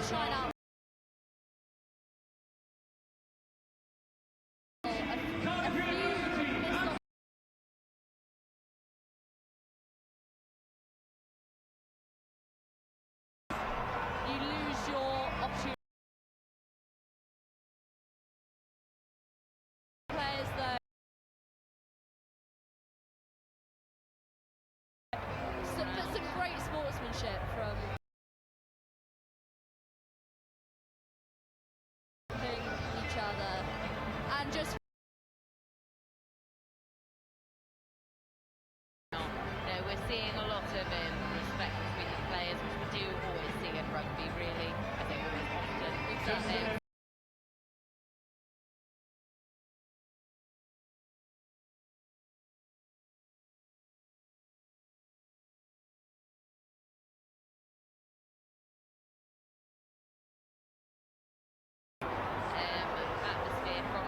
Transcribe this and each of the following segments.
try now. You lose your opportunity. Players though. But some great sportsmanship from each other and just. We're seeing a lot of respect between the players, which we do always see in rugby, really. I think always often. Exactly. Atmosphere from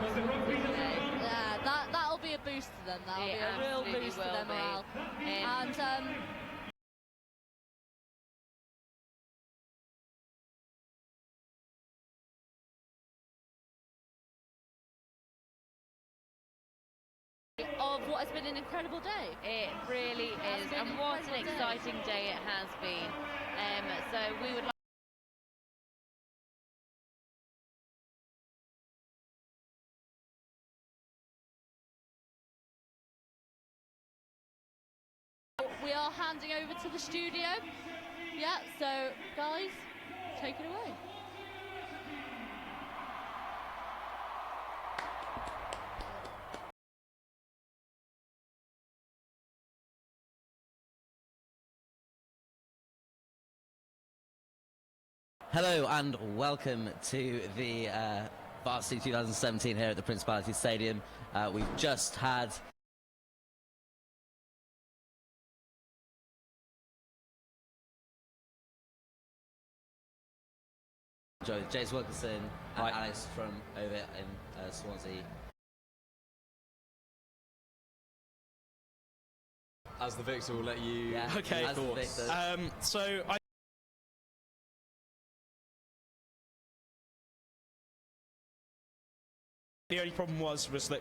today. Yeah, that'll be a boost to them. That'll be a real boost to their morale. And of what has been an incredible day. It really is, and what an exciting day it has been. So we would like We are handing over to the studio. Yeah, so guys, take it away. Hello and welcome to the Varsity 2017 here at the Principality Stadium. We've just had James Wilkinson and Alex from over in Swansea. As the victor, we'll let you. Yeah, okay, of course. The only problem was that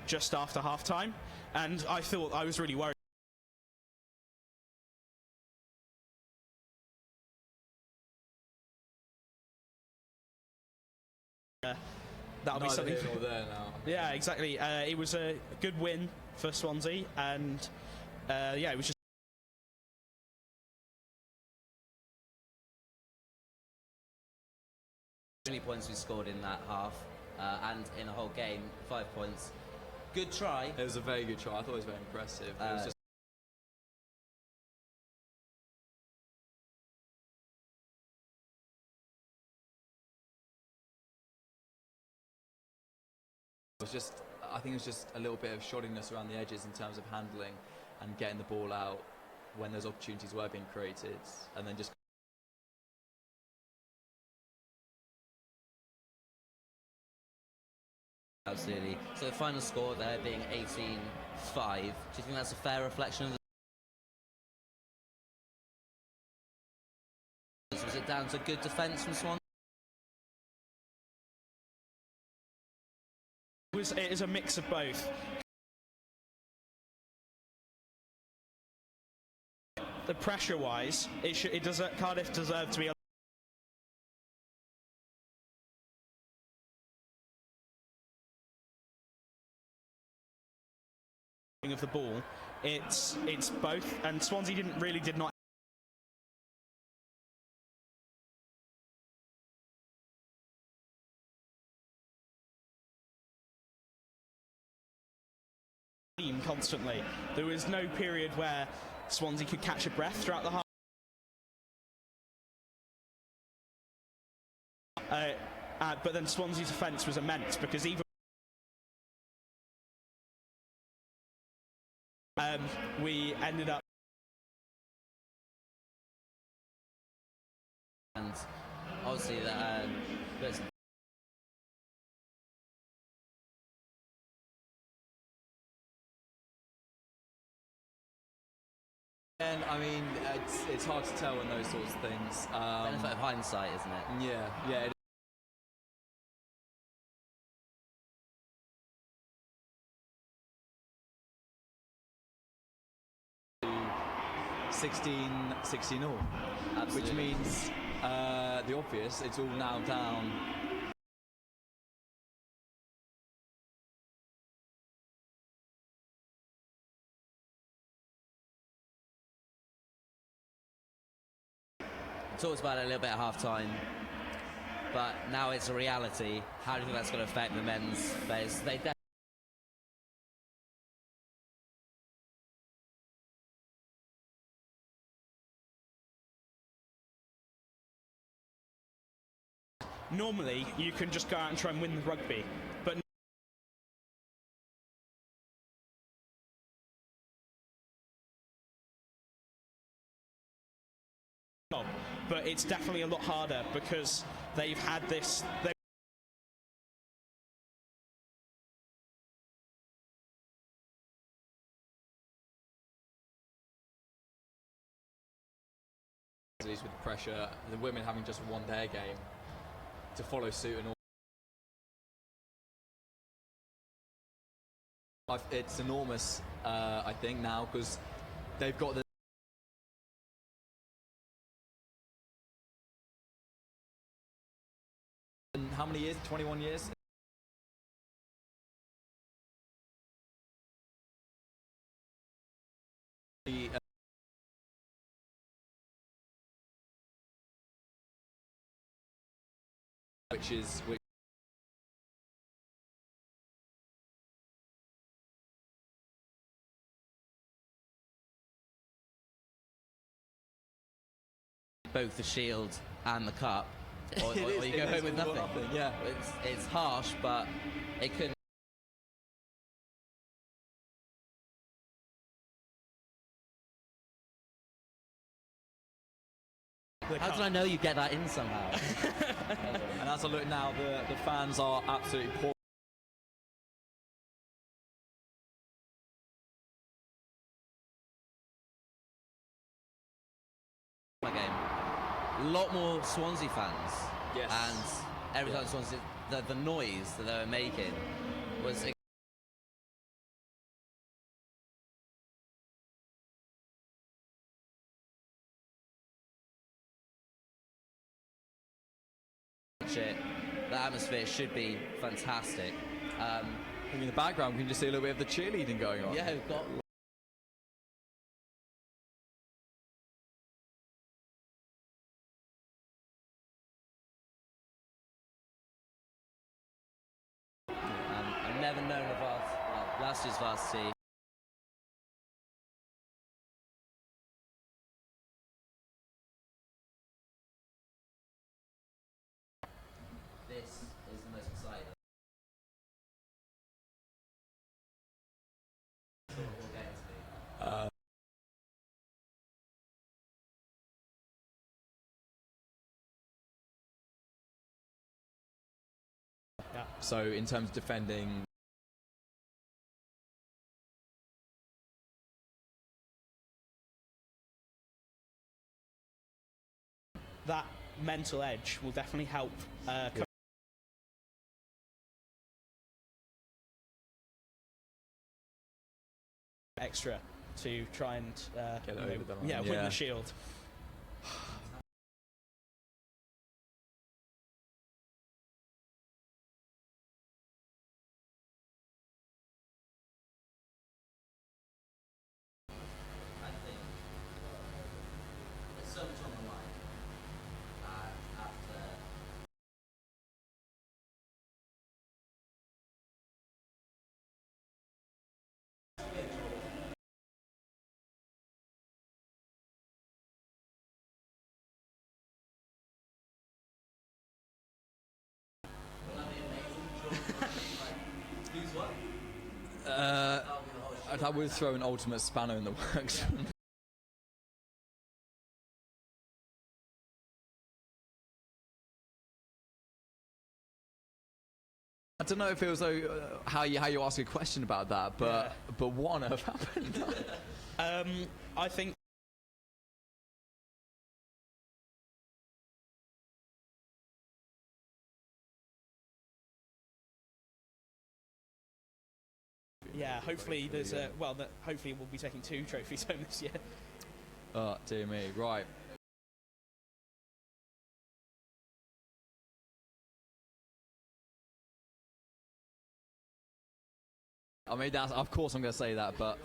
just after half time, and I thought I was really worried. That'll be something. Here nor there now. Yeah, exactly. It was a good win for Swansea, and yeah, it was just. How many points we scored in that half, and in a whole game, 5 points. Good try. It was a very good try. I thought it was very impressive. It was just I think it was just a little bit of shoddiness around the edges in terms of handling and getting the ball out when those opportunities were being created, and then just. Absolutely. So the final score there being 18-5. Do you think that's a fair reflection of the... Was it down to good defence from Swansea? It is a mix of both. The pressure-wise, Cardiff deserved to be. Of the ball, it's both, and Swansea did not. Constantly, there was no period where Swansea could catch a breath throughout the half. But then Swansea's offence was immense, because even we ended up. And obviously that And I mean, it's hard to tell in those sorts of things. Benefit of hindsight, isn't it? Yeah. It 16 all, Absolutely. which means the obvious, it's all now down. Talked about it a little bit at half-time, but now it's a reality. How do you think that's going to affect the men's players? Normally, you can just go out and try and win the rugby, but but it's definitely a lot harder because they've had this. With pressure, the women having just won their game to follow suit and all. It's enormous, I think, now because they've got the. How many years? 21 years? Which both the shield and the cup, or you go home with nothing. Yeah, it's harsh, but it could. How did I know you get that in somehow? And as I look now, the fans are absolutely poor. My game. A lot more Swansea fans. Yes. And every time Swansea, the noise that they were making was. The atmosphere should be fantastic. In the background, we can just see a little bit of the cheerleading going on. Yeah, we've got. I've never known of last year's Varsity. This is the most exciting. So in terms of defending. That mental edge will definitely help. Extra to try and Get it over the line. win the shield. So much on the line. After. That would throw an ultimate spanner in the works. I don't know if it was how you ask a question about that, but what on earth happened? I think yeah, hopefully there's hopefully we'll be taking 2 trophies home this year. Oh, dear me. Right. I mean, that's, of course I'm going to say that, but...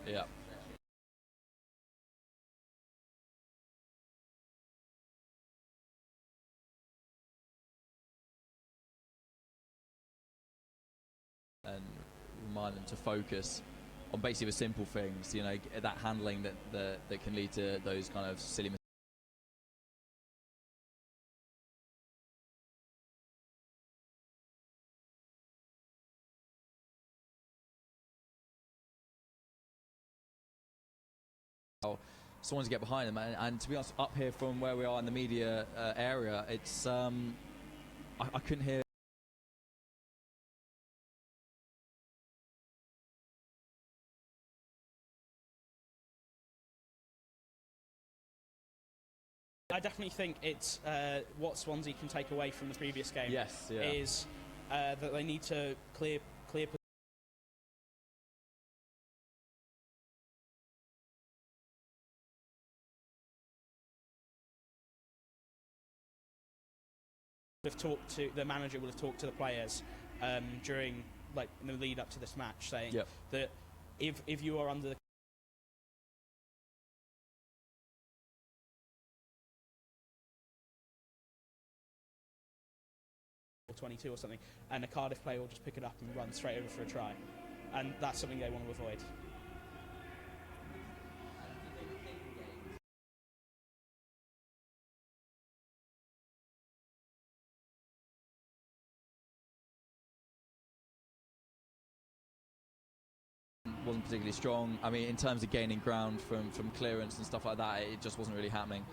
Yeah. And remind them to focus on basically the simple things, you know, that handling that can lead to those kind of silly mistakes. Someone to get behind them, and to be honest, up here from where we are in the media area, it's I couldn't hear. I definitely think it's what Swansea can take away from the previous game. Yes, yeah. Is that they need to clear. The manager would have talked to the players during, like, in the lead up to this match, saying that if you are under the or 22 or something, and a Cardiff player will just pick it up and run straight over for a try, and that's something they want to avoid. Wasn't particularly strong. I mean, in terms of gaining ground from clearance and stuff like that, it just wasn't really happening.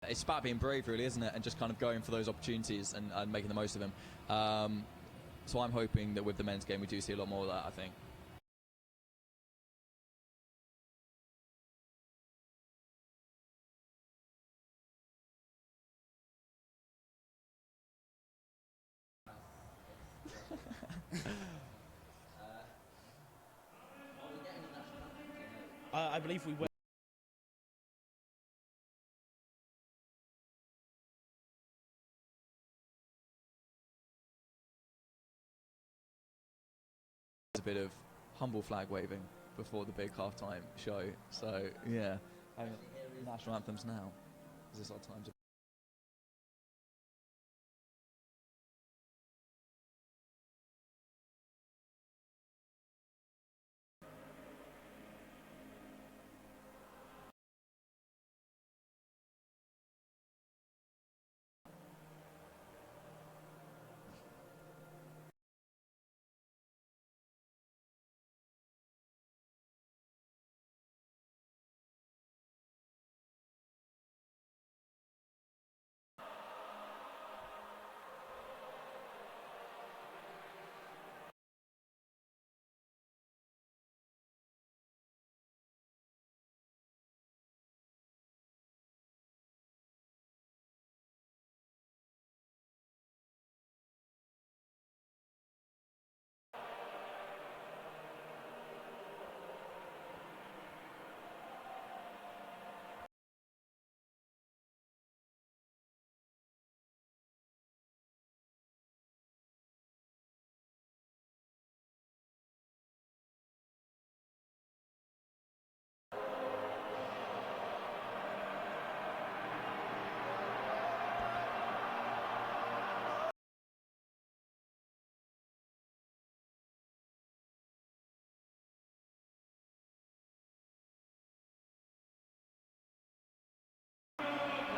It's about being brave, really, isn't it? And just kind of going for those opportunities and making the most of them. So I'm hoping that with the men's game we do see a lot more of that, I think. I believe we will. A bit of humble flag waving before the big halftime show. So yeah, national anthems now. Is this our time to?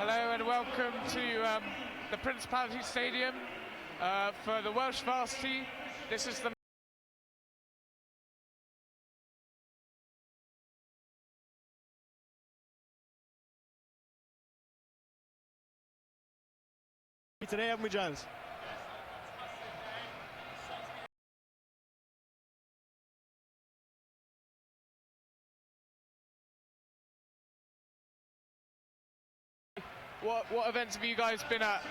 Hello and welcome to the Principality Stadium for the Welsh Varsity. This is the today, haven't we, Giles? What events have you guys been at?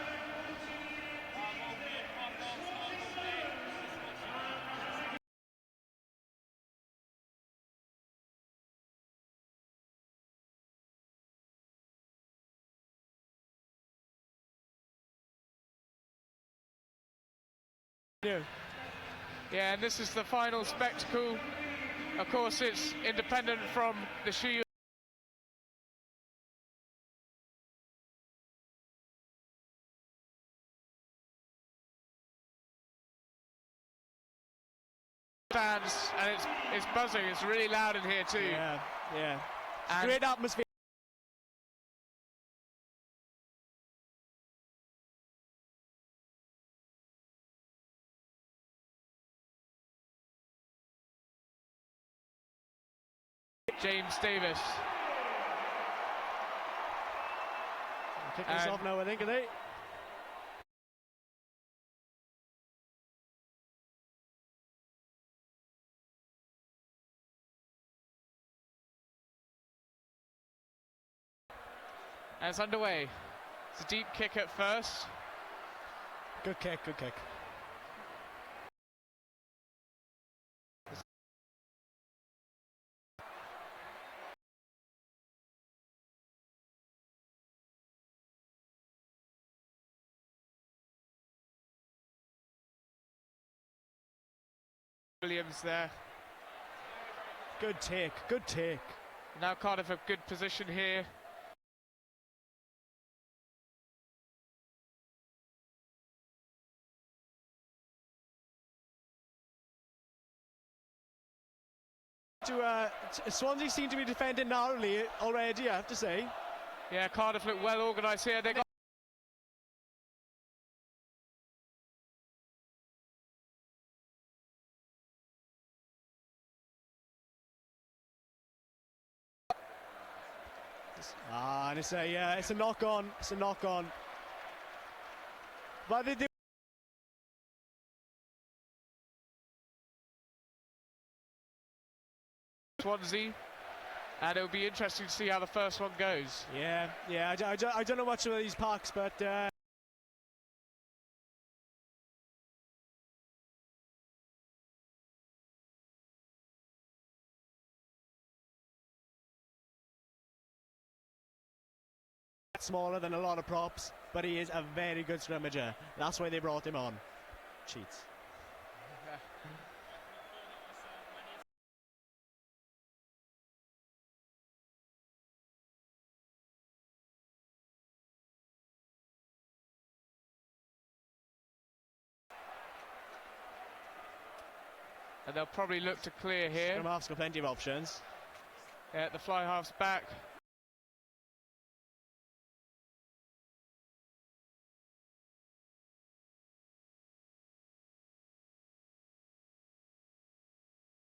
Yeah, and this is the final spectacle. Of course, it's independent from the Shield. Fans, and it's buzzing. It's really loud in here too. Yeah. And great atmosphere. James Davis. Kick this off now, I think, are they? And it's underway. It's a deep kick at first. Good kick, good kick. Williams there. Good take, good take. Now Cardiff a good position here. Swansea seem to be defending narrowly already, I have to say. Yeah, Cardiff look well organised here. They got and it's a knock on. It's a knock on. But they Swansea, and it'll be interesting to see how the first one goes. Yeah. I don't know much about these parks, but smaller than a lot of props, but he is a very good scrummager. That's why they brought him on. Cheats. And they'll probably look to clear here. Scrum half's got plenty of options. Yeah, the fly half's back.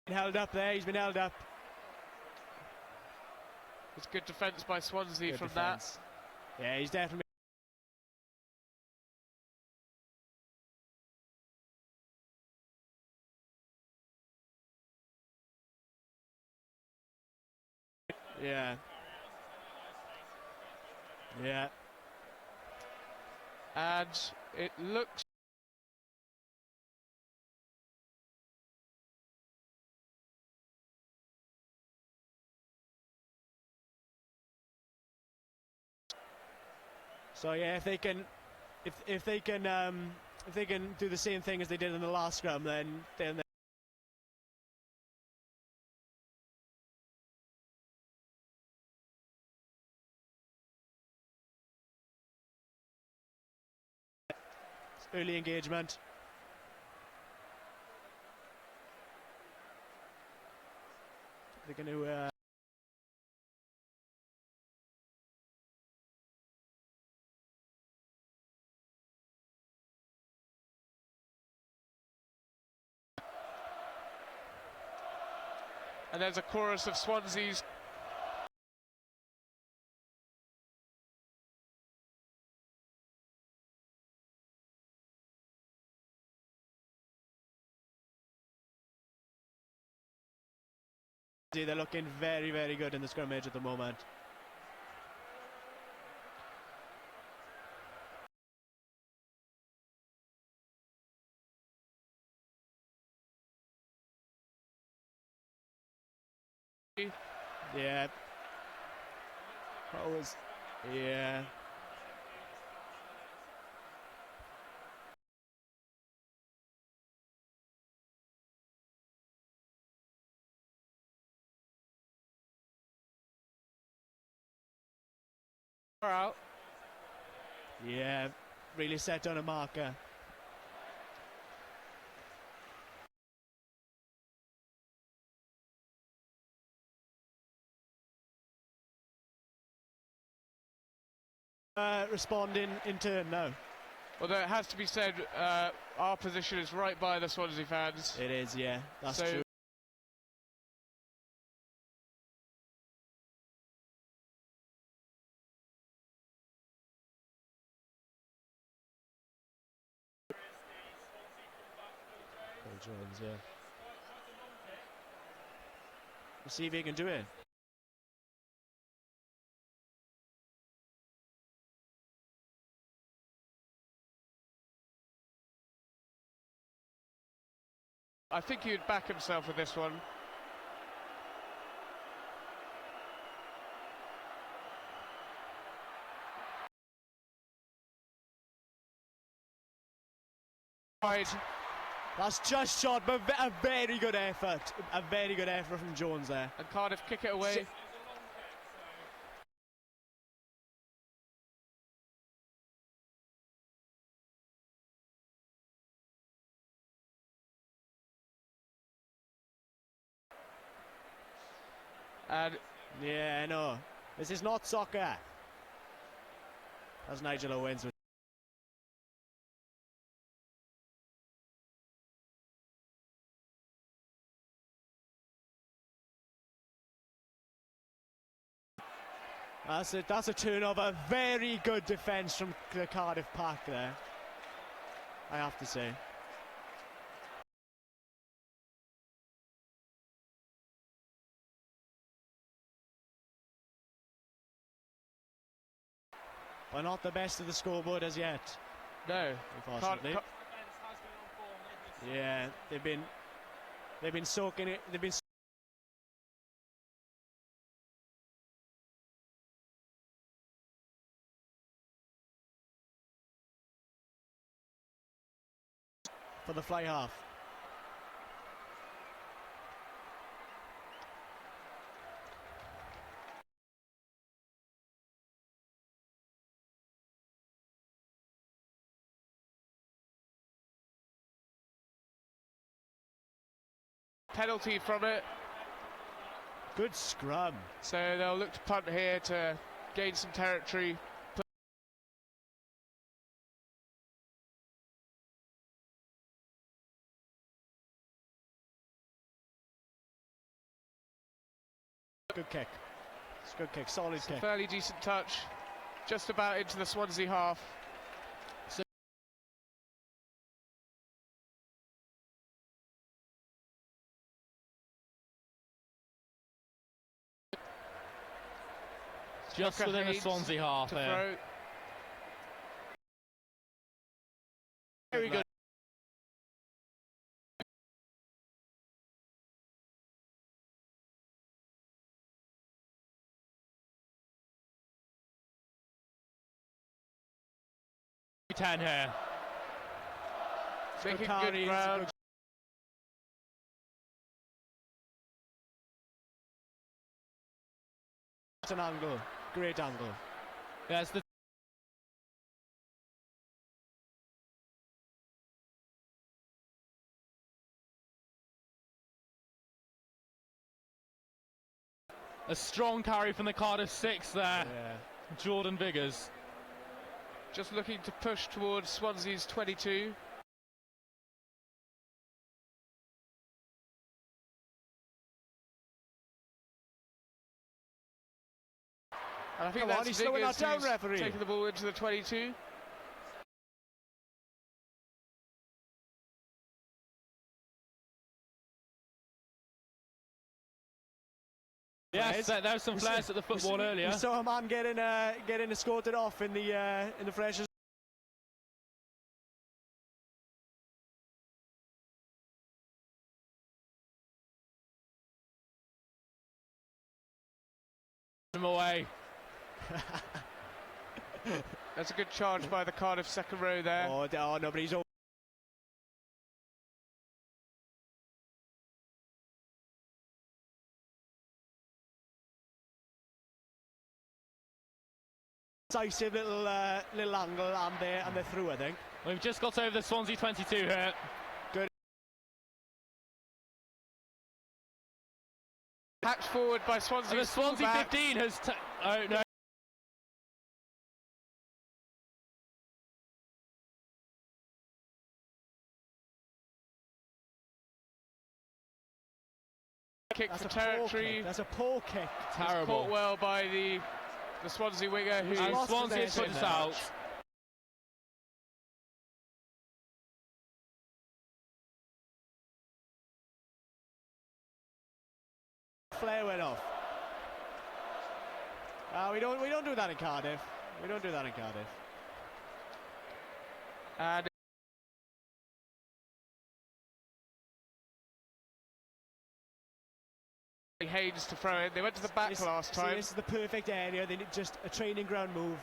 Held up there, he's been held up. It's good defence by Swansea Good from defence. Yeah, he's definitely. Yeah. Yeah. And it looks So yeah, if they can do the same thing as they did in the last scrum, then early engagement. They're going to. and there's a chorus of Swansea's They're looking very, very good in the scrimmage at the moment. Yeah. That was, yeah. Out. Yeah, really set on a marker. Responding in turn now. Although it has to be said, our position is right by the Swansea fans. It is, yeah, that's So true. Jones, yeah. We'll see if he can do it. I think he'd back himself with this one. Right. That's just shot, but a very good effort. A very good effort from Jones there. And Cardiff kick it away. And yeah, I know. This is not soccer. As Nigel Owens was. That's it. That's a turnover. Very good defence from the Cardiff pack there, I have to say. But not the best of the scoreboard as yet. no, Unfortunately. Yeah, they've been soaking it. They've been. For the fly half. penalty from it. Good scrum. So they'll look to punt here to gain some territory. Good kick. It's a good kick. Solid It's a kick. fairly decent touch. Just about into the Swansea half. Just within the Swansea half there. Very good. Ten here. Making good carries, ground. It's an angle. Great angle. Yes, the a strong carry from the Cardiff six there. Yeah. Jordan Viggers. Just looking to push towards Swansea's 22. And I think Come on, that's he's slowing Viggers that down, who's referee. taking the ball into the 22. Yes, there was some flares at the football earlier. We saw a man getting escorted off in the freshers. Him away. That's a good charge by the Cardiff second row there. Oh no, but he's decisive little angle, and they're through, I think. We've just got over the Swansea 22 here. Good. Hacked forward by Swansea. And the Swansea 15 has. Oh no. Kick for territory. That's a poor kick. Terrible. Caught well by the Swansea winger who. And Swansea has put us out. Flare went off. We don't do that in Cardiff. We don't do that in Cardiff. And Haynes to throw in. They went to the back last time. This is the perfect area. They need just a training ground move.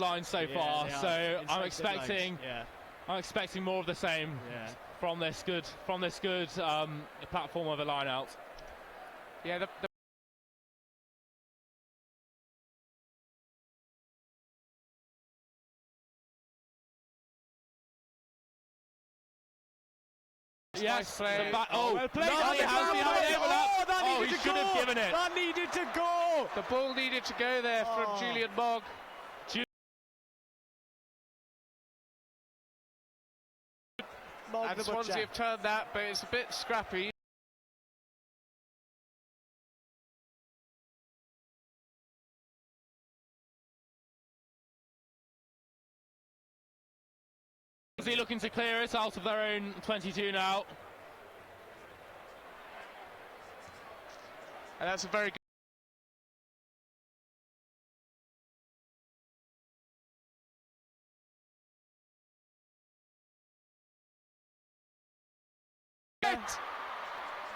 Line so far, so I'm expecting more of the same from this good platform of a line out. Yeah, yes, play. Well played. He should have given it. That needed to go. The ball needed to go there from Julian Mogg. And Swansea have turned that, but it's a bit scrappy. Swansea looking to clear it out of their own 22 now. And that's a very good.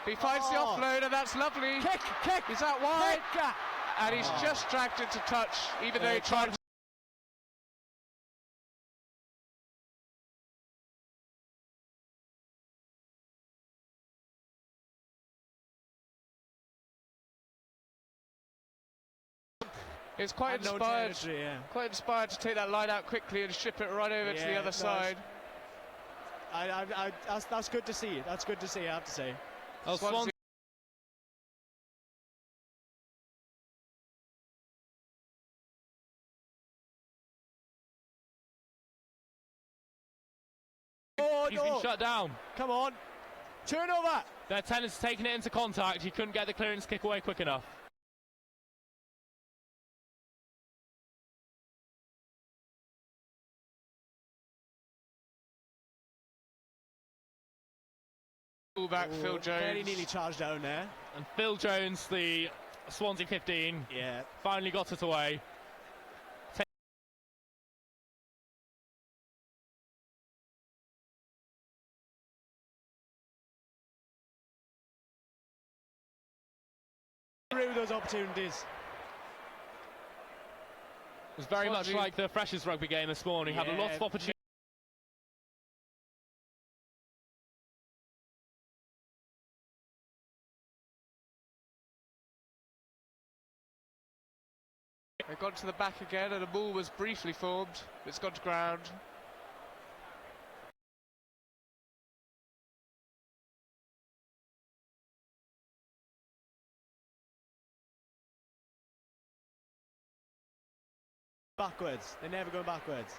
He finds the offload, and that's lovely. Kick! Is that wide? Kick. And he's just dragged into touch, even though he tried. It's quite inspired. Quite inspired to take that line out quickly and ship it right over to the other side. That's good to see. That's good to see, I have to say. Oh, Swansea. He's been shut down. Come on. Turnover. Their tenant's taking it into contact. He couldn't get the clearance kick away quick enough. Back Phil Jones. Very nearly charged down there. And Phil Jones, the Swansea 15, finally got it away. Through those opportunities. It was very much like the Freshers rugby game this morning. Had a lot of opportunities. They've gone to the back again, and a ball was briefly formed. It's gone to ground. Backwards. They're never going backwards.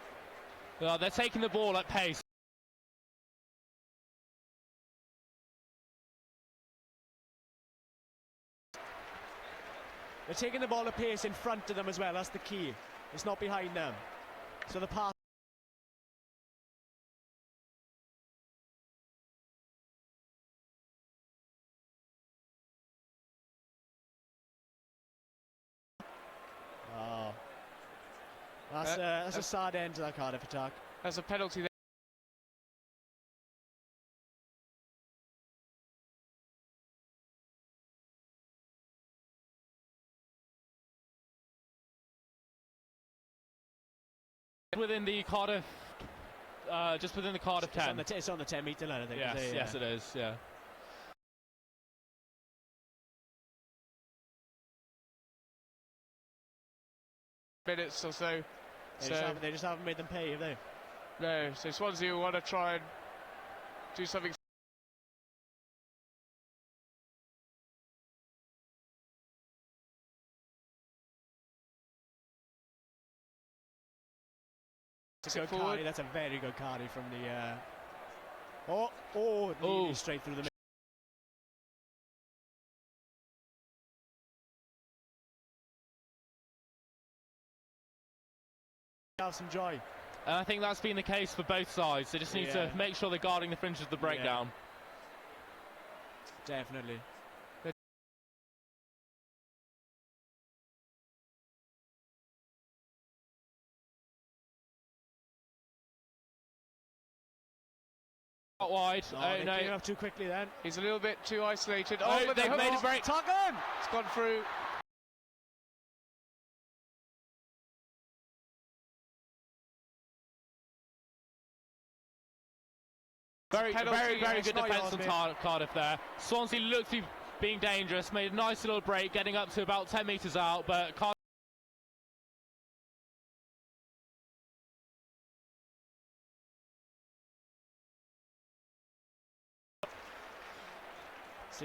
Well, they're taking the ball at pace. They're taking the ball at pace in front of them as well. That's the key. It's not behind them. So the pass That's a sad end to that Cardiff attack. That's a penalty there. Within the Cardiff, just within the Cardiff 10. It's on the 10-metre line, I think. Yes, yes, it is. Yeah. Minutes or so. They just haven't made them pay, have they? No. So Swansea will want to try and do something. Cardi, that's a very good Cardi from the. Straight through the. Have some joy. I think that's been the case for both sides. They just need to make sure they're guarding the fringes of the breakdown. Definitely. Out wide. Oh, no. Up too quickly then. He's a little bit too isolated. Oh, they've made a break. Tuck him! It's gone through. Very good defence from Cardiff there. Swansea looked to be being dangerous, made a nice little break, getting up to about 10 metres out, but Cardiff.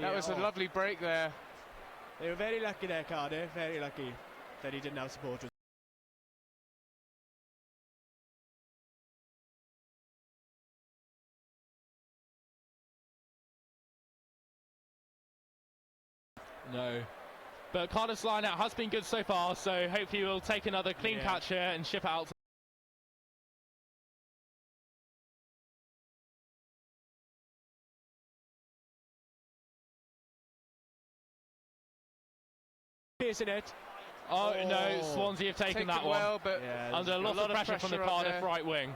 That was a lovely break there. They were very lucky there, Cardiff, very lucky that he didn't have supporters. No. But Cardiff's line-out has been good so far, so hopefully we'll take another clean catch here and ship it out. Piercing it. Oh no, Swansea have taken that one. Well, but under a lot of pressure from the Cardiff right wing.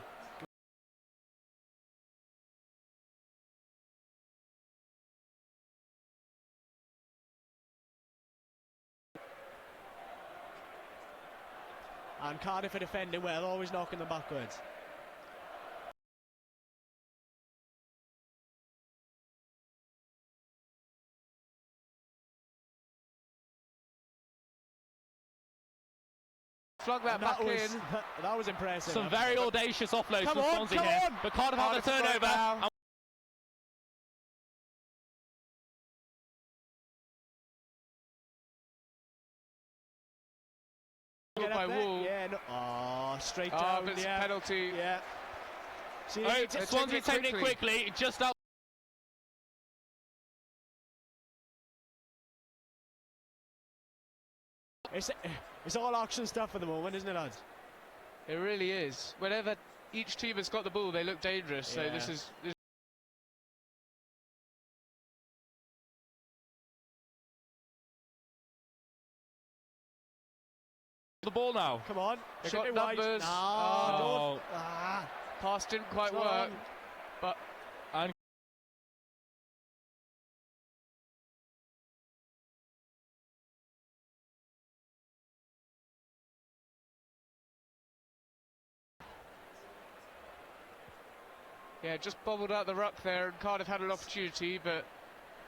And Cardiff are defending well, always knocking them backwards. Flog that back in. That was impressive. Some very audacious offloads from Swansea here. But Cardiff have the turnover. By Wall. Straight down. But it's a penalty. Yeah. See, Swansea taking it quickly, just out. It's all auction stuff at the moment, isn't it, lads? It really is. Whenever each team has got the ball, they look dangerous. So this is. The ball now. Come on. They got numbers. Pass didn't quite work. But yeah, just bobbled out the ruck there, and Cardiff had an opportunity, but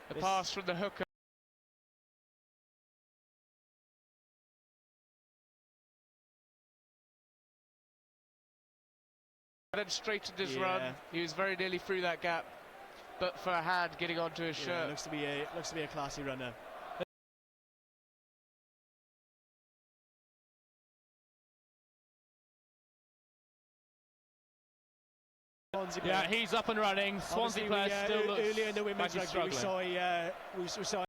the pass from the hooker. Then straightened his run. He was very nearly through that gap, but for a hand getting onto his shirt. Looks to be a classy runner. Yeah, he's up and running. Swansea player still looks earlier in the women's like rugby. We saw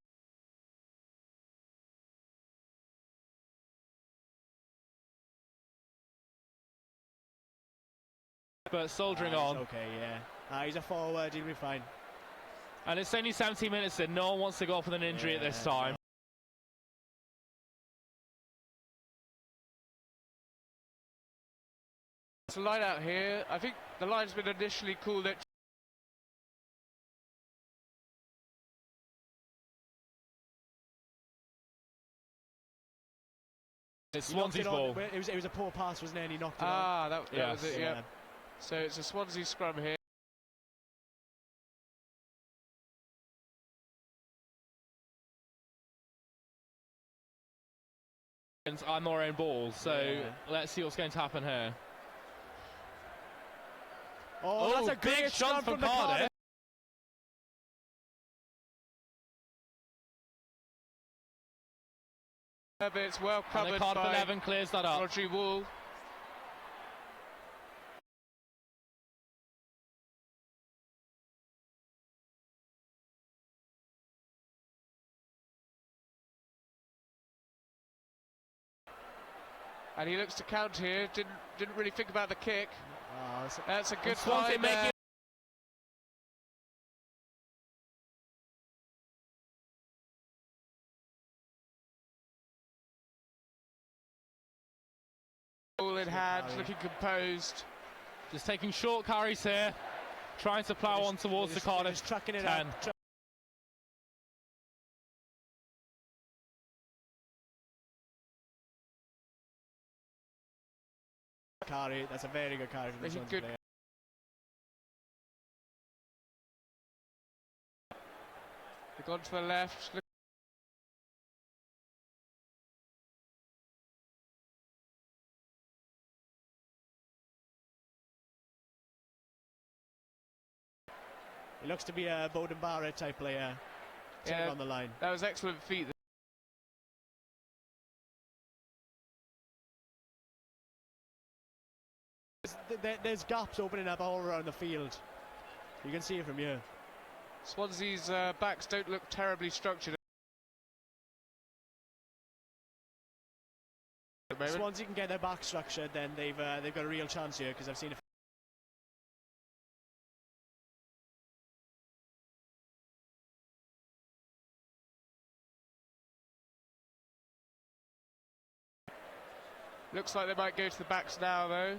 but soldiering on. Okay, he's a forward, he'll be fine. And it's only 17 minutes in. No one wants to go off with an injury at this time. It's a line out here. I think the line's been initially called it. It's Swansea's ball. It was a poor pass, wasn't it? And he knocked it on. Ah, that was it, yeah. So it's a Swansea scrum here. On their own ball, so let's see what's going to happen here. Oh, that's a big great shot from from Cardiff. It's well covered and the Cardiff by 11 clears that up. Rodri Wall. And he looks to count here. Didn't really think about the kick. That's a good find there. Ball in hand, looking composed. Just taking short carries here, trying to plough on towards the Cardiff. Just trucking it 10. up. Carry, that's a very good carry from the Swans player. They've gone to the left. He looks to be a Bowden Barrett type player. Yeah, on the line. That was excellent feet. There's gaps opening up all around the field. You can see it from here. Swansea's backs don't look terribly structured. If Swansea can get their back structured, then they've got a real chance here, because I've seen a Looks like they might go to the backs now, though.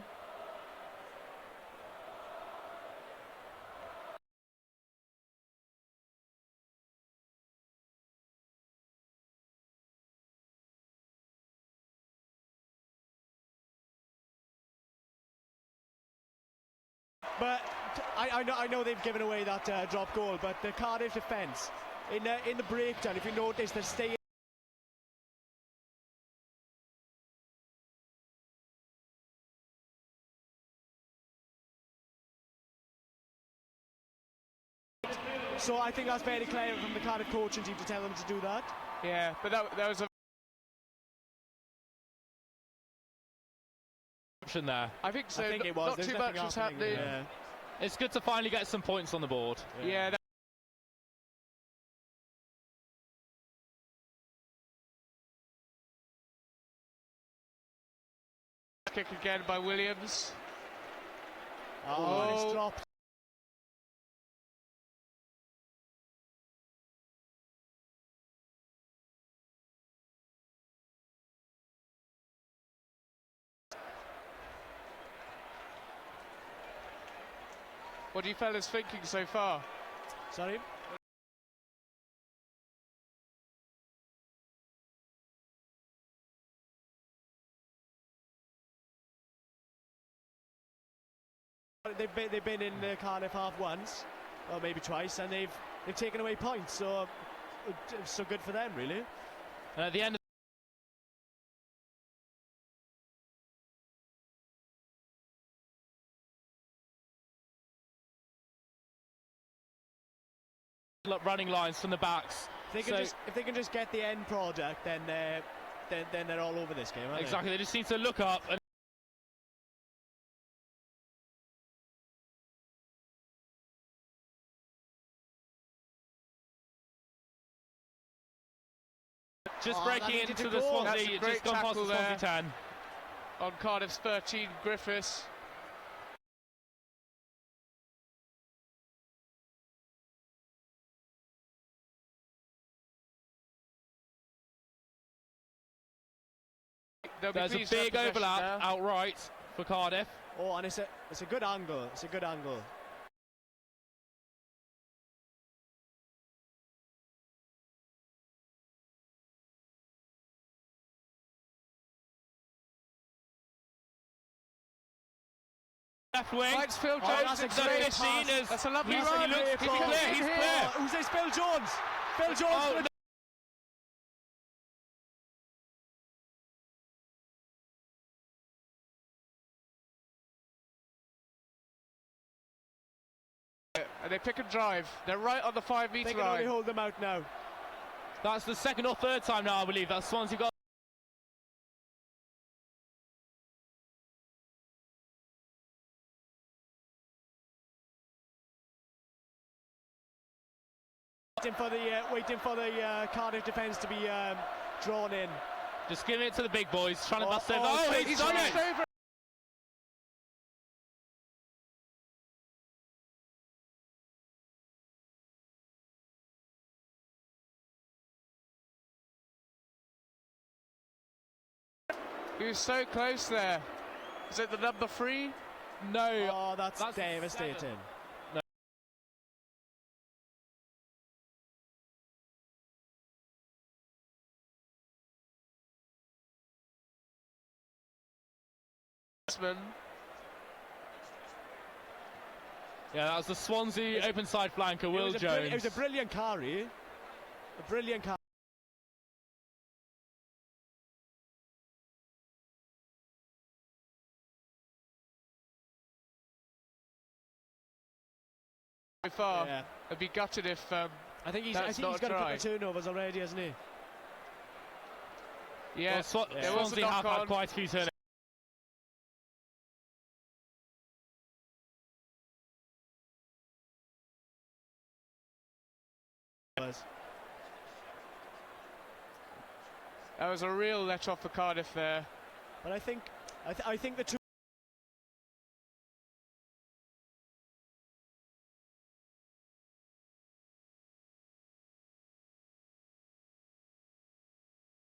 But I know they've given away that drop goal, but the Cardiff defence in the breakdown, if you notice, they're staying. So I think that's very clear from the Cardiff coaching team to tell them to do that. Yeah, but that was a option there. I think so. I think it was. Not There's too much was happening. Yeah. It's good to finally get some points on the board. Yeah. Kick again by Williams. Oh, and it's dropped. What are you fellas thinking so far? Sorry? They've been in the Cardiff half once, or maybe twice, and they've taken away points, so good for them, really. And at the end of running lines from the backs. If they can just get the end product, then they're all over this game, aren't exactly. They just need to look up and just breaking into the Swansea. Just gone past the Swansea 10 on Cardiff's 13. Griffiths. There's a big overlap outright for Cardiff. Oh, and it's a good angle. It's a good angle. Left wing. Finds Phil Jones. that's a in great space. pass. That's a lovely He's, run. he looks, he's clear, he's clear. Who's this? Phil Jones. Phil Jones. Oh, no. And they pick and drive. They're right on the 5 metre They can only line. hold them out now. That's the second or third time now, I believe, that Swansea got. Waiting for the Cardiff defence to be drawn in. Just giving it to the big boys, trying to bust it. oh, Oh, he's done it! He was so close there. Is it the number 3? No. Oh, that's That's devastating. seven. Yeah, that was the Swansea open side flanker, Will Jones. It was a brilliant carry. A brilliant carry. So far, Yeah. I'd be gutted if I think he's that's not got a a couple try. of turnovers already, hasn't he? Yeah, Well, there was a Swansea have knock had on. quite a few turnovers. That was a real let off for Cardiff there. But I think the two.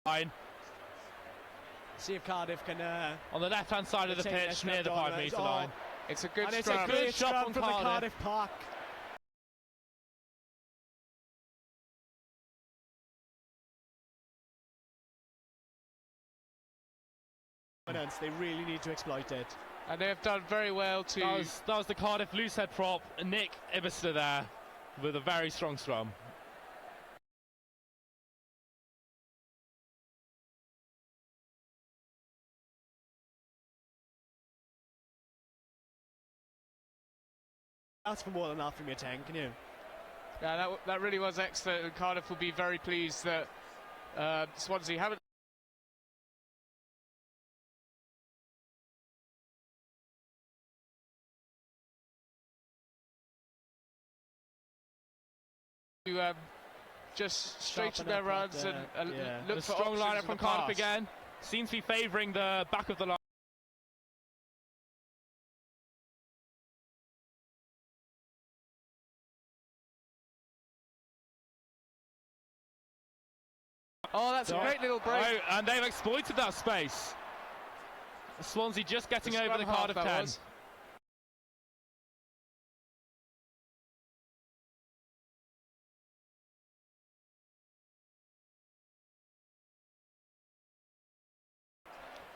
Fine. See if Cardiff can. On the left hand side of the take their pitch, near the scrap 5 metre down. line. It's a good And it's scrum. a great Good shot scrum from from the Cardiff. Cardiff Park. They really need to exploit it. And they have done very well to... That was the Cardiff loose head prop, Nick Ibister there, with a very strong scrum. That's for more than half from your 10, can you? Yeah, that really was excellent, and Cardiff will be very pleased that Swansea haven't... to just straighten their runs and look The for strong options lineup in from the Cardiff pass. again. Seems to be favouring the back of the line. Oh, that's a great little break. Oh, and they've exploited that space. Swansea just getting The over the scrum half, Cardiff that 10. was.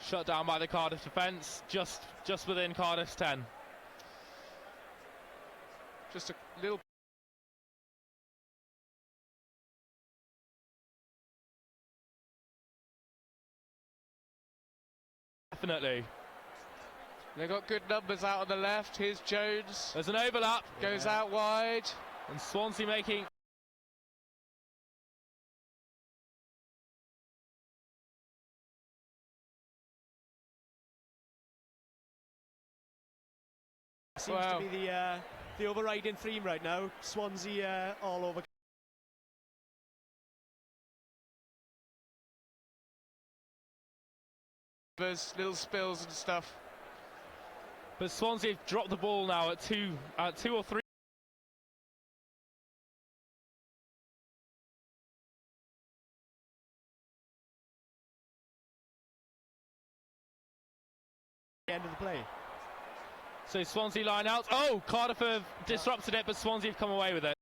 Shut down by the Cardiff defence, just within Cardiff's 10. Just a little... Definitely. They've got good numbers out on the left. Here's Jones. There's an overlap. Goes out wide. And Swansea making... Seems to be the overriding theme right now. Swansea all over. There's little spills and stuff. But Swansea have dropped the ball now at two or three. End of the play. So Swansea line out. Oh, Cardiff have disrupted it, but Swansea have come away with it.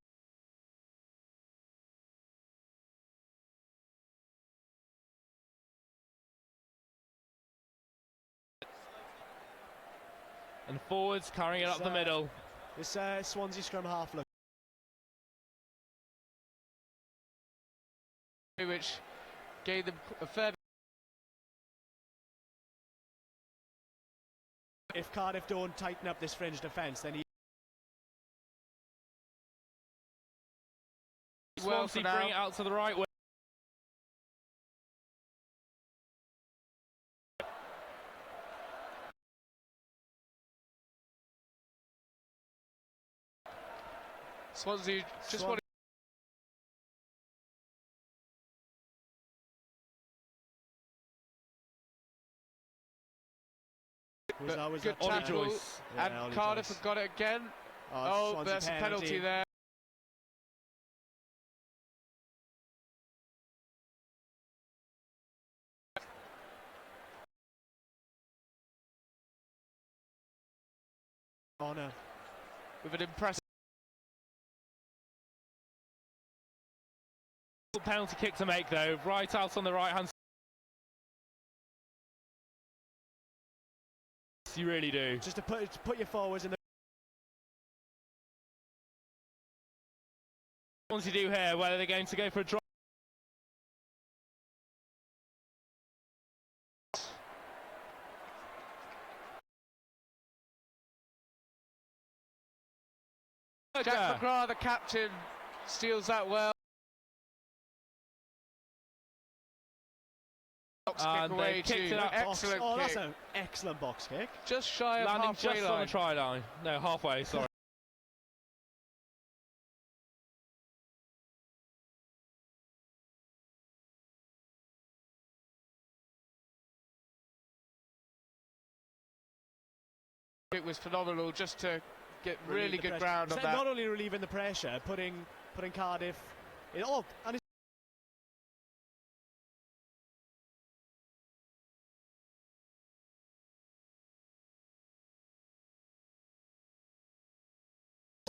And forwards carrying it up the middle. This Swansea scrum half look. Which gave them a fair. If Cardiff don't tighten up this fringe defence, then Swansea bring it out to the right way. Swansea just wanted. Good tackle, and Cardiff have got it again. Oh, there's a penalty there. Honour. With an impressive penalty kick to make though, right out on the right hand. You really do. Just to put your forwards in the. What do you do here? Whether they're going to go for a drop. Jack McGrath, the captain, steals that well. Box kick away too. Excellent kick. That's an excellent box kick. Just shy of landing halfway just line. on the try line. No, halfway. Sorry. It was phenomenal just to get really good ground on that. Not only relieving the pressure, putting Cardiff in all, and it's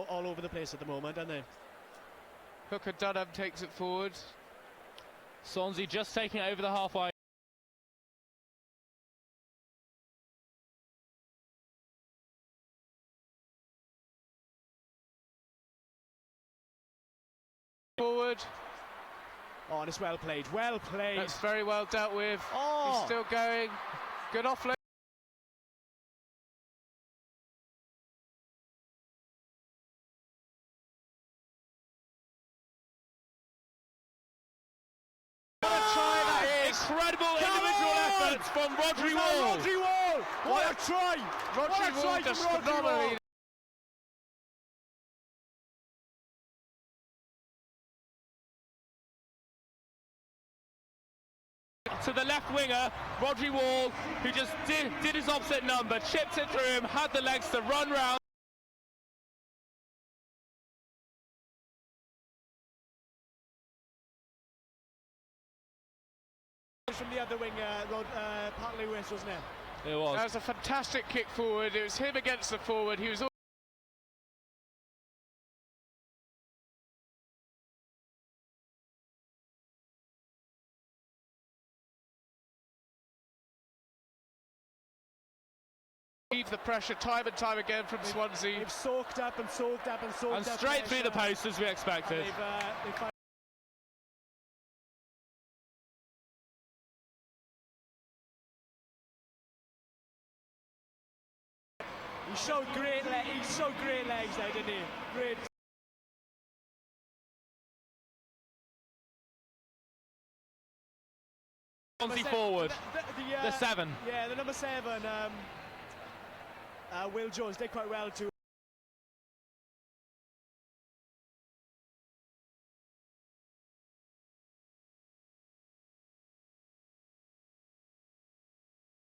all over the place at the moment, aren't they? Hooker Dunham takes it forward. Swansea just taking it over the halfway. Forward. Oh, and it's well played. Well played. That's very well dealt with. Oh. He's still going. Good offload. Incredible individual efforts from Rodri Wall. Rodri Wall! What a try! Rodri Wall just phenomenally. To the left winger, Rodri Wall, who just did his opposite number, chipped it through him, had the legs to run round. From the other wing, Pat Lewis, wasn't it? It was. That was a fantastic kick forward. It was him against the forward. He was. Leave the pressure time and time again from Swansea. They've soaked up and soaked up and soaked up. And straight through the post as we expected. He showed great legs there, didn't he? Great. Swansea forward. The 7. Yeah, the number 7. Will Jones did quite well too.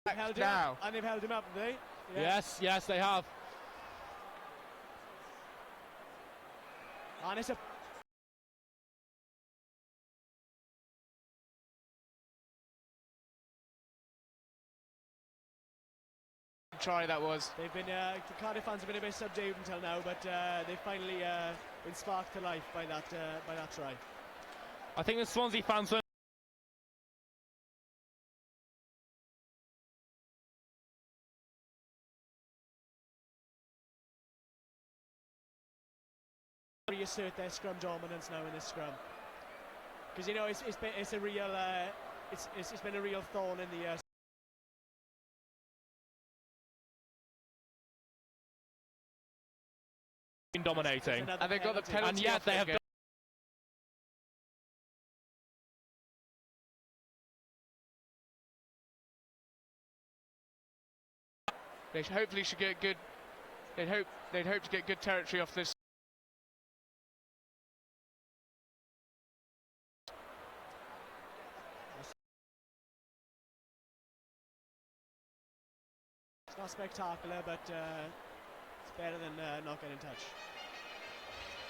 And they've held him up, have they? Yeah. Yes, they have. And it's a try that was. They've been the Cardiff fans have been a bit subdued until now, but they've finally been sparked to life by that try. I think the Swansea fans were reassert their scrum dominance now in this scrum, because you know it's a real it's been a real thorn in the. Dominating, and they've got the penalty, and yet they have. They hopefully should get good. They'd hope to get good territory off this. It's not spectacular, but it's better than not getting touch.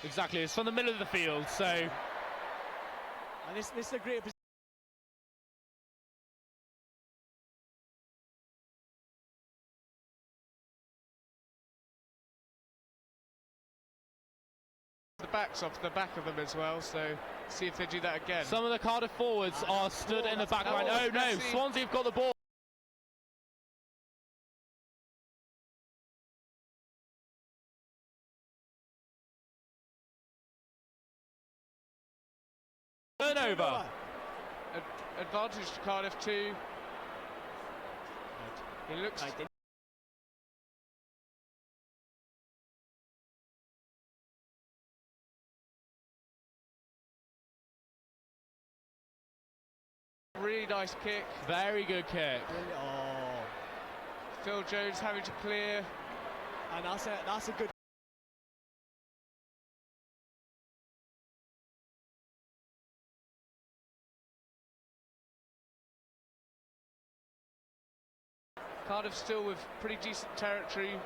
Exactly, it's from the middle of the field, so. And this is a great. The backs off the back of them as well, so see if they do that again. Some of the Cardiff forwards are stood in the back line. Oh no, Swansea have got the ball. Turnover. Advantage to Cardiff too. He looks. Really nice kick. Very good kick. Oh. Phil Jones having to clear. And that's a good. Cardiff still with pretty decent territory.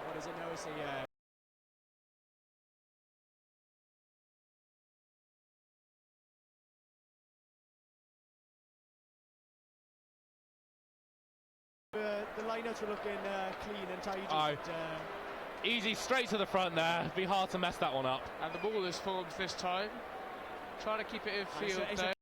What is it now? It's the lineouts were looking clean and tidy. Easy, straight to the front there. Be hard to mess that one up. And the ball is formed this time. Trying to keep it in field there.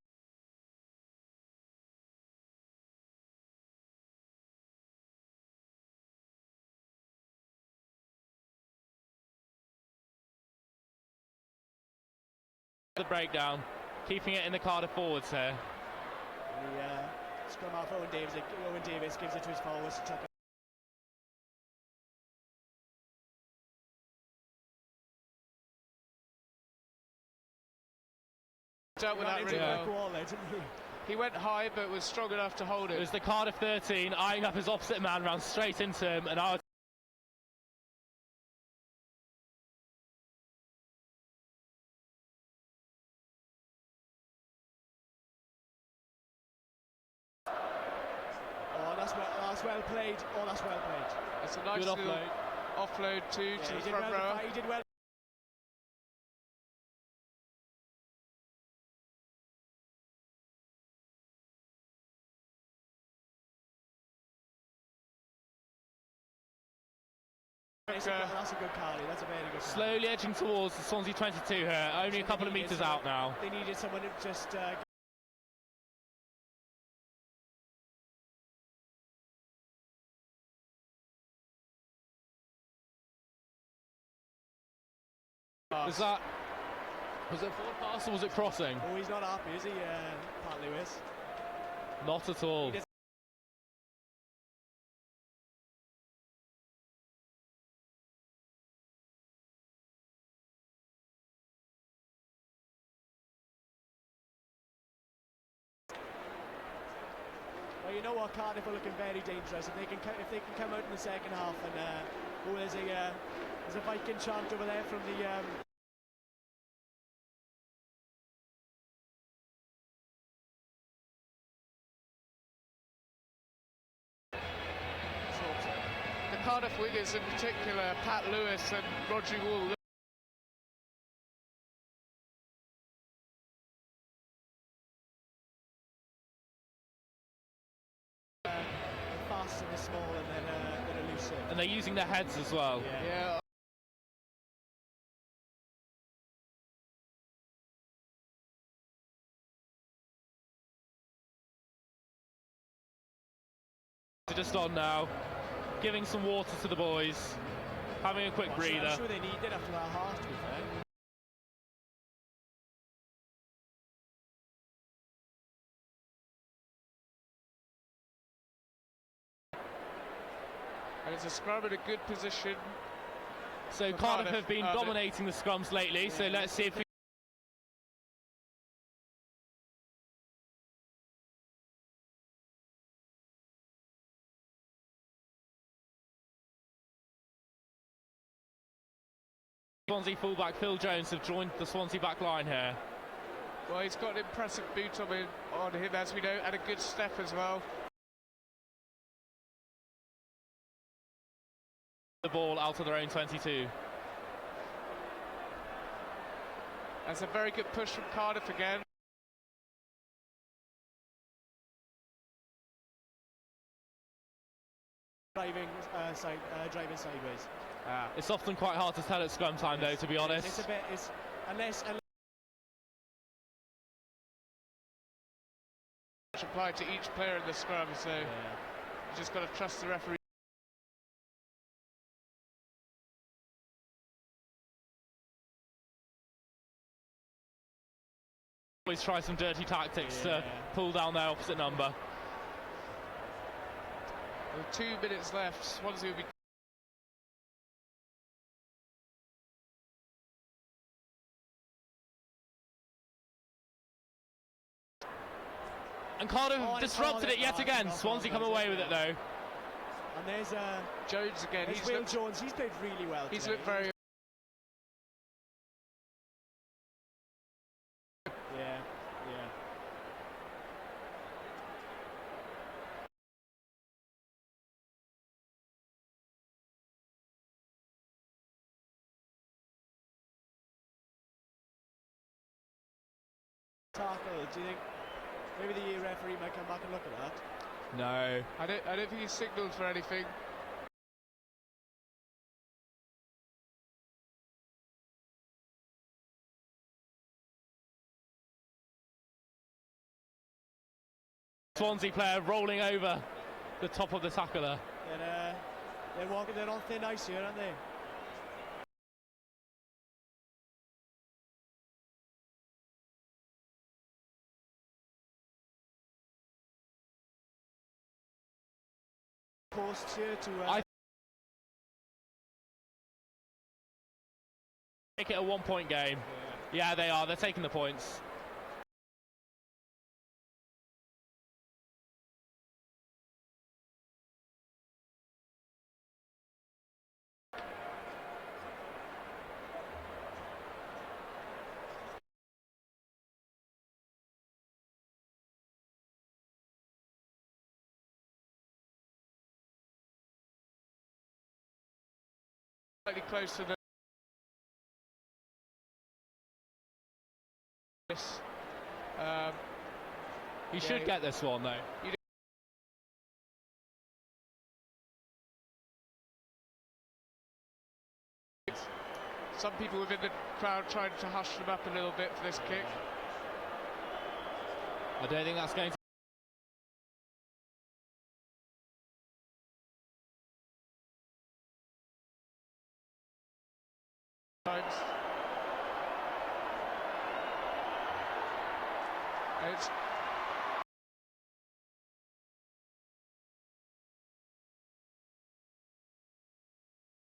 The breakdown, keeping it in the Cardiff forwards here. Scrum off Owen Davis gives it to his forwards to chuck it. Dealt with that really well. He went high but was strong enough to hold it. It was the Cardiff 13 eyeing up his opposite man, ran straight into him, and I was. That's well played. Oh, that's well played. It's a nice little offload too to the front row. He did well. That's a good Carly. That's a very good. Slowly edging towards the Swansea 22 here. Only a couple of metres out now. They needed someone to just. Was it forward pass or was it crossing? Oh, he's not happy, is he, Pat Lewis? Not at all. Well, you know what, Cardiff are looking very dangerous. If they can come out in the second half and there's a Viking chant over there from the. The Cardiff wingers in particular, Pat Lewis and Roger Wool. in the small and then a loose serve. And they're using their heads as well. Yeah. Just on now, giving some water to the boys, having a quick breather. I'm sure they need it after that half, to be fair. And it's a scrum in a good position. So Cardiff have been dominating the scrums lately, so let's see if we... Swansea fullback Phil Jones have joined the Swansea back line here. Well, he's got an impressive boot on him, as we know, and a good step as well. The ball out of their own 22. That's a very good push from Cardiff again. Driving sideways. It's often quite hard to tell at scrum time, though, to be honest. It's a bit, unless applied to each player in the scrum, so you just got to trust the referee. Always try some dirty tactics to pull down their opposite number. With 2 minutes left, Swansea will be... And Cardiff disrupted it yet again. Swansea come away with it, though. And there's Jones again. He's Will Jones. He's played really well. He's today. looked very... Yeah. Tackle, do you think maybe the referee might come back and look at that? No. I don't think he's signalled for anything. Swansea player rolling over the top of the tackler. They're on thin ice here, aren't they? Posts here to I make it a 1-point game. Yeah, they are. They're taking the points. Slightly close to the... You should get this one, though. Some people within the crowd trying to hush them up a little bit for this kick. I don't think that's going to... Times. It's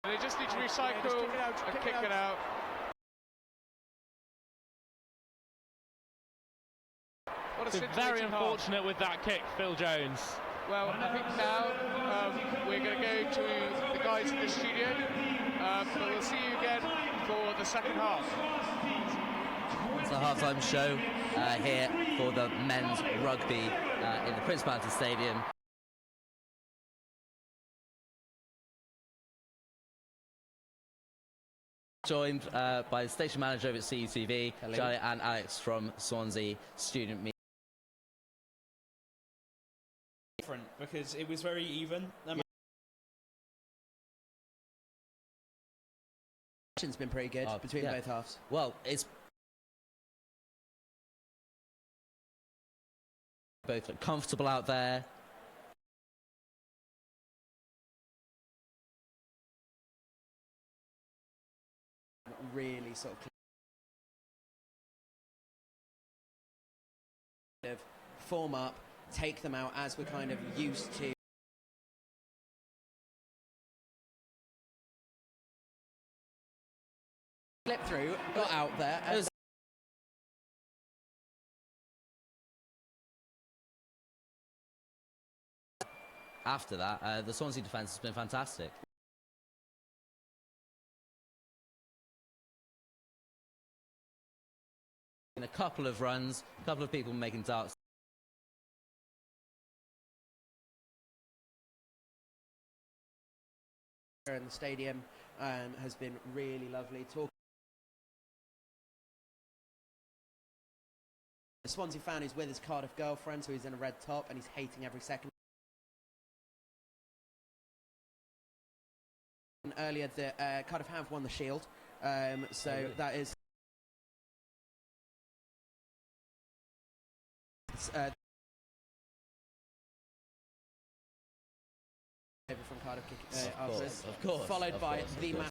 they just need to recycle and kick it out. What a very unfortunate with that kick, Phil Jones. Well, I think now we're going to go to the guys in the studio, but we'll see you again for the second half. It's the halftime show here for the men's rugby in the Principality Stadium. Joined by the station manager over at CUTV, Charlie, and Alex from Swansea Student Media. different because it was very even. It's been pretty good between both halves. Well, it's both look comfortable out there. Really sort of form up, take them out as we're kind of used to. Flip through, got out there. After that, the Swansea defence has been fantastic. In a couple of runs, a couple of people making darts. In the stadium has been really lovely. A Swansea fan who's with his Cardiff girlfriend, so he's in a red top and he's hating every second. And earlier, the Cardiff have won the Shield, so really? That is. From Cardiff, of course, followed by the match.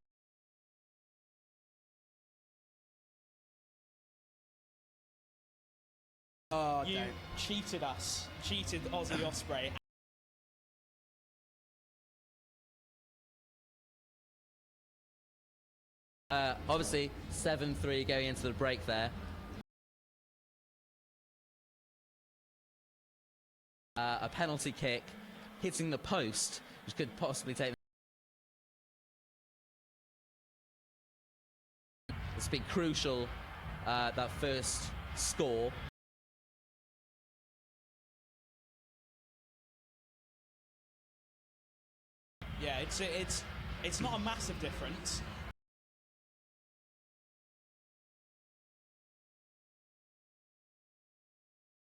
Oh, you cheated us, cheated Aussie Osprey. Obviously, 7-3 going into the break there. A penalty kick hitting the post, which could possibly take. It's been crucial, that first score. Yeah, it's not a massive difference.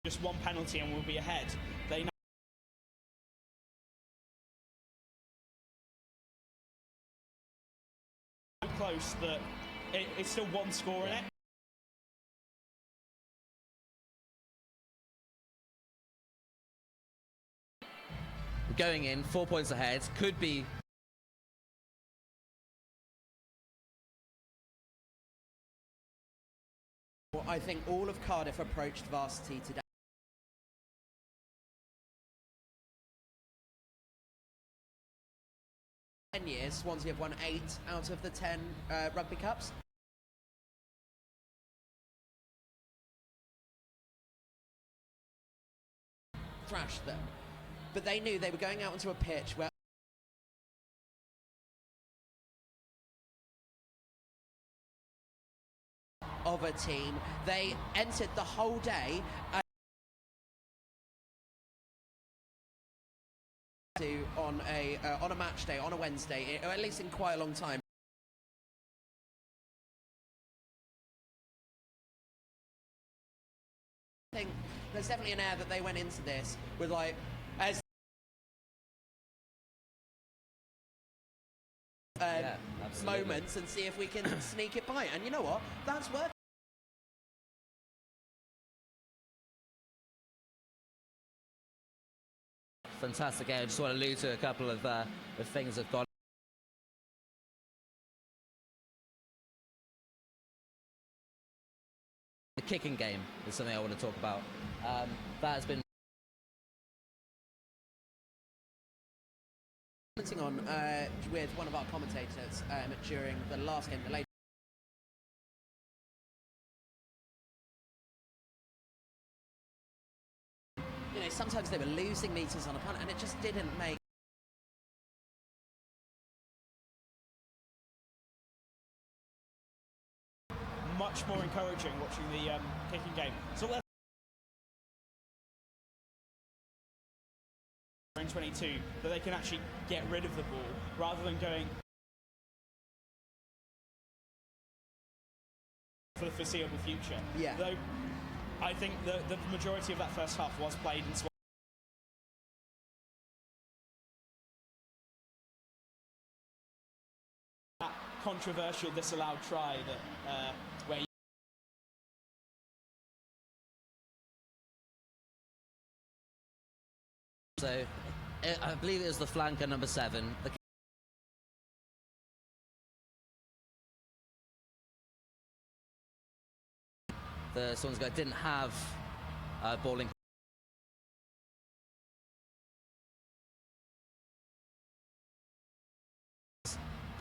Just one penalty and we'll be ahead. They so close that it's still one score in it. Going in 4 points ahead could be. Well, I think all of Cardiff approached Varsity today. 10 years, Swansea have won 8 out of the 10 Rugby Cups. Thrashed them. But they knew they were going out onto a pitch where of a team. They entered the whole day on a match day, on a Wednesday, or at least in quite a long time. I think there's definitely an air that they went into this with like as moments and see if we can sneak it by. And you know what? That's working. Fantastic game. I just want to allude to a couple of things that have gone. The kicking game is something I want to talk about. That has been on with one of our commentators during the last game, the late. You know, sometimes they were losing meters on a punt, and it just didn't make. Much more encouraging watching the kicking game. So let's. In 22, that they can actually get rid of the ball rather than going for the foreseeable future. Yeah. Though I think the majority of that first half was played in controversial disallowed try that where. So, I believe it was the flanker number 7. The Swansea guy didn't have balling.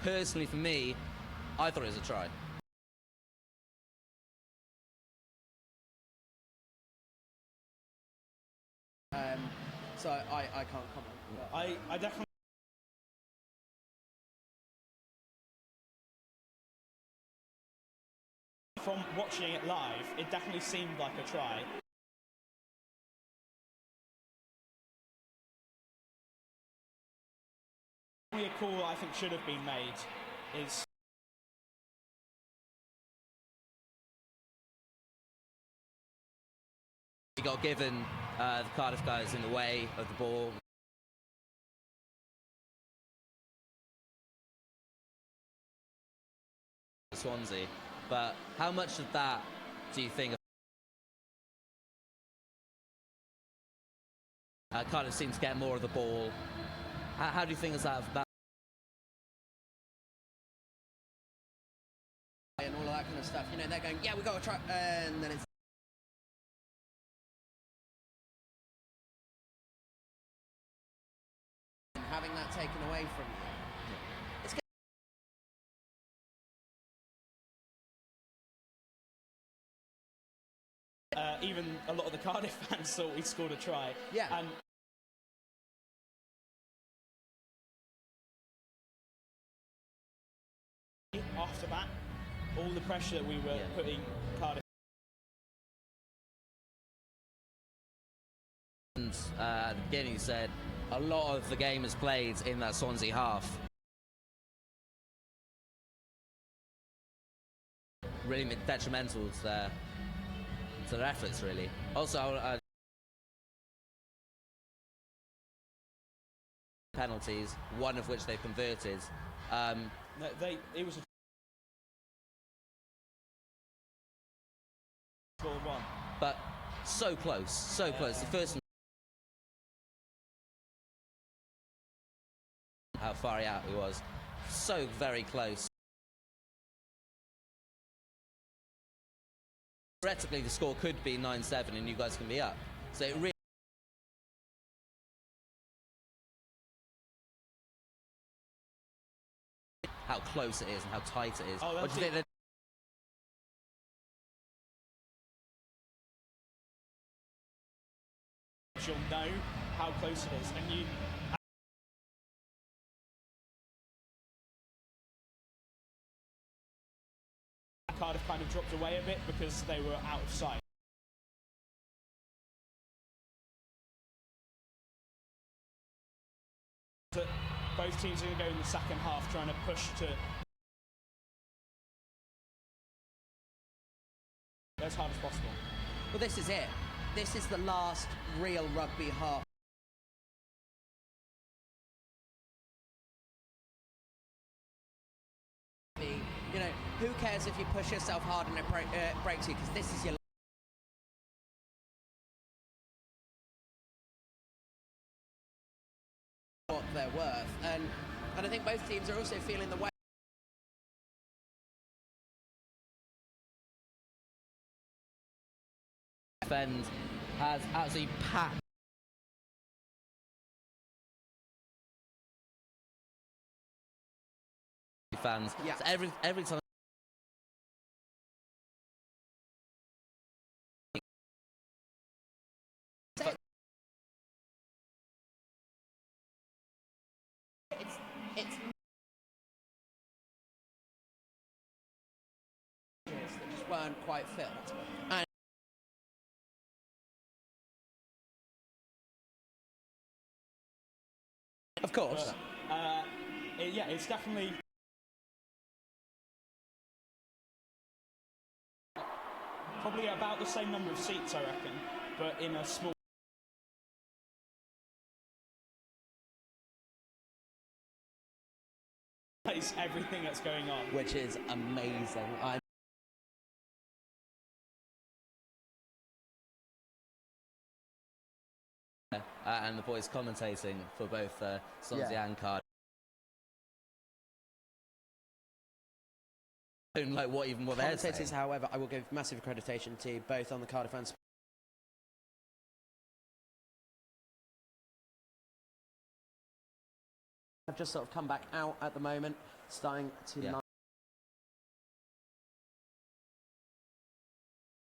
Personally, for me, I thought it was a try. So I can't comment. I definitely. From watching it live, it definitely seemed like a try. A call I think should have been made is he got given the Cardiff guys in the way of the ball. Swansea, but how much of that do you think Cardiff seemed to get more of the ball? How do you think is that about? And all of that kind of stuff, you know, they're going, yeah, we got to try, and then it's having that taken away from you. It's even a lot of the Cardiff fans thought he scored a try. Yeah. And after that, all the pressure that we were putting Cardiff. And at the beginning, you said a lot of the game is played in that Swansea half. Really detrimental to their efforts, really. Also, penalties, one of which they've converted. It was a one. But so close, so close. The first, how far out he was, so very close. Theoretically, the score could be 9-7 and you guys can be up. So it really. How close it is and how tight it is. What do you think that? You'll know how close it is, and you. Cardiff kind of dropped away a bit because they were out of sight. But both teams are going to go in the second half trying to push to as hard as possible. Well, this is it. This is the last real rugby half. You know, who cares if you push yourself hard and it breaks you, because this is your what they're worth. And I think both teams are also feeling the way. Defend has absolutely packed fans. Yeah. So every time. It's that just weren't quite filled. And of course. Yeah, it's definitely. Probably about the same number of seats, I reckon, but in a small. It's everything that's going on. which is amazing. And the boys commentating for both Swansea and Cardiff. Like what they're saying. Commentators, however, I will give massive accreditation to both on the Cardiff and have just sort of come back out at the moment, starting to.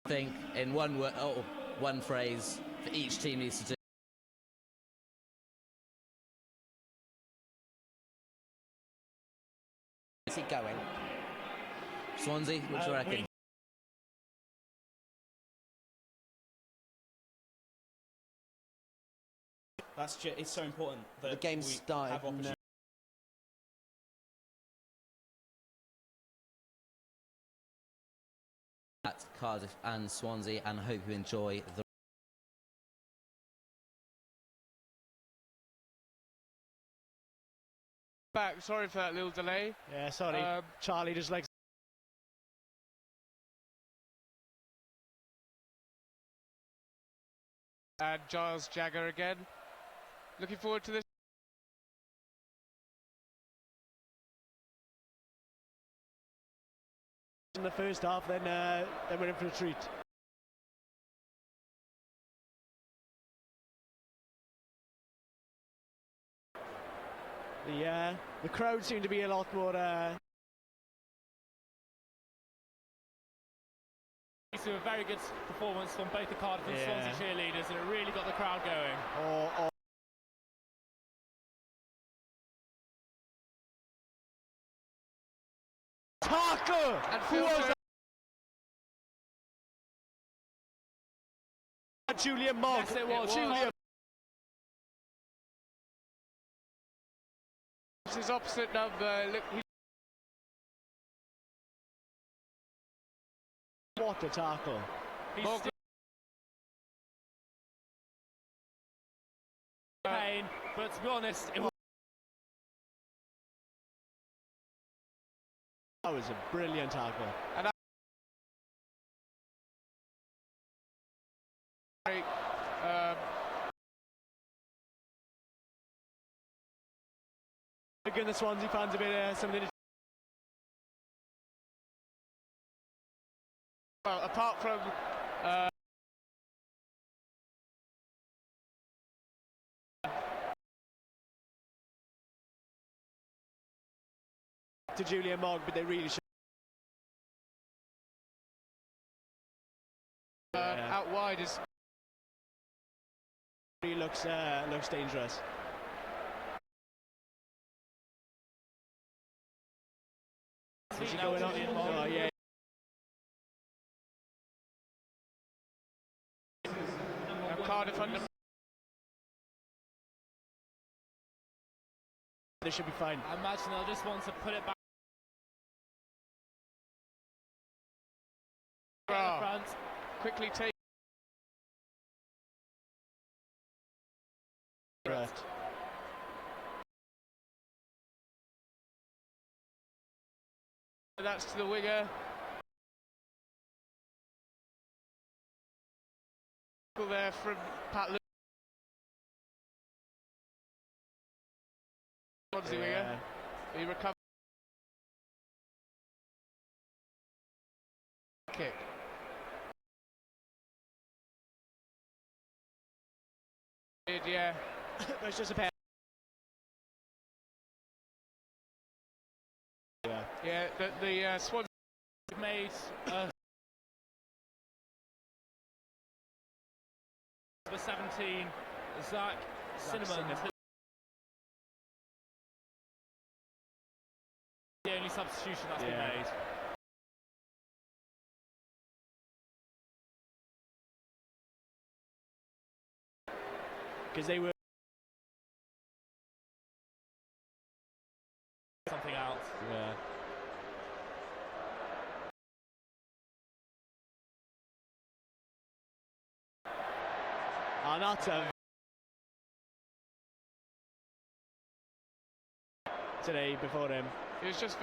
I think in one phrase that each team needs to do. Is he going? Swansea, what do you reckon? It's so important that The game we started. have opportunities. At Cardiff and Swansea, and I hope you enjoy the. Back, sorry for that little delay. Yeah, sorry. Charlie just likes. And Giles Jagger again. Looking forward to this. In the first half, then we're in for a treat. The crowd seem to be a lot more. It's a very good performance from both the Cardiff and Swansea cheerleaders, and it really got the crowd going. Tackle! And Who was that? Julian Mogg. Yes, it was. Julian. It's his opposite number. Look, What a tackle. He's still pain, but to be honest, it was. That was a brilliant tackle. And Again, the Swansea fans a bit something to. well, apart from to Julian Mogg, but they really should. out wide is. He looks dangerous. Is he going on? Oh, yeah. Cardiff under. They should be fine. I imagine they'll just want to put it back in the front. Quickly take. Right. That's to the winger. There from Pat Lewis. Swansea winger. He recovered. Kick. Yeah. It's just a pair. Yeah, the Swansea Made number 17, Zach Cinnamon. The only substitution that's been made. Because they were. Something out. Yeah. And that's a. today before him. It was just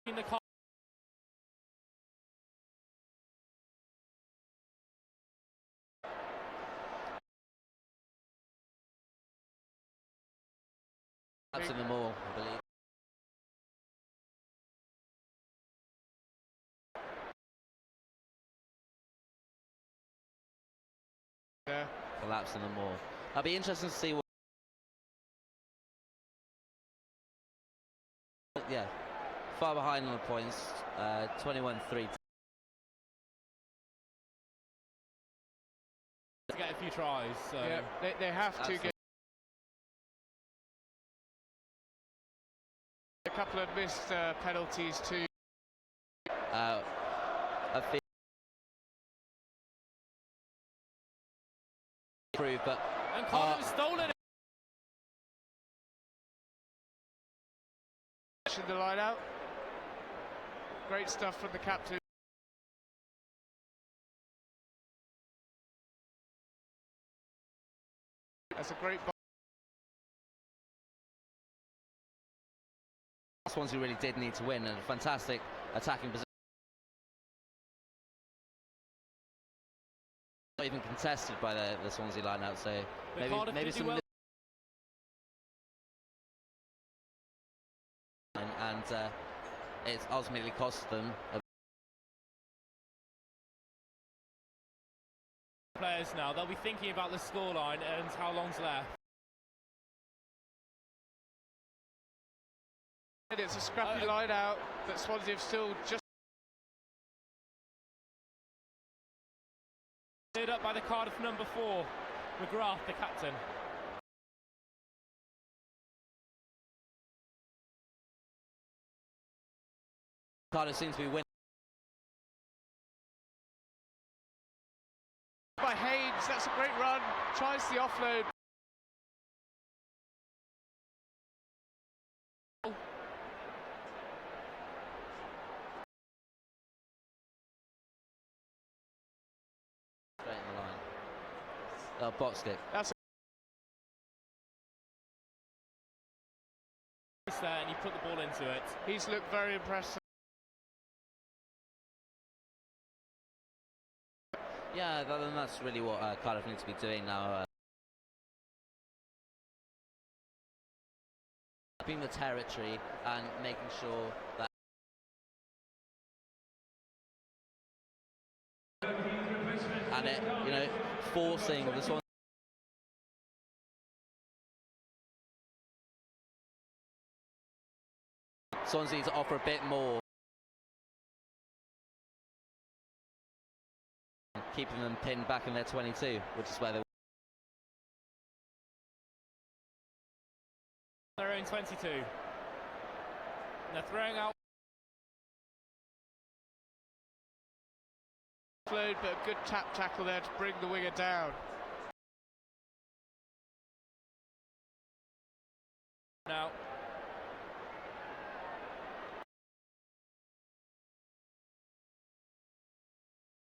In the Perhaps in the more, I believe. Yeah. Collapse in the more. I'll be interested to see what. Yeah, far behind on the points. 21-3. to get a few tries. So. Yeah, they have to get a couple of missed penalties too. I feel improved, but And Cardiff stolen it. The line out. Great stuff from the captain. That's a great. Swansea really did need to win, and a fantastic attacking position. Not even contested by the Swansea line-out, so maybe some. Well. And it's ultimately cost them. Players now, they'll be thinking about the scoreline and how long's left. It's a scrappy line out, but Swansea have still just cleared up by the Cardiff number 4, McGrath, the captain. Cardiff seems to be winning. by Haynes. That's a great run. Tries the offload. Straight in the line. Box kick. That's There and he put the ball into it. He's looked very impressive. Yeah, that's really what Cardiff need to be doing now. Being the territory and making sure that. And it, forcing this one. Swansea to offer a bit more, keeping them pinned back in their 22, which is where they. Their own 22. And they're throwing out. Offload, but a good tap tackle there to bring the winger down. Now.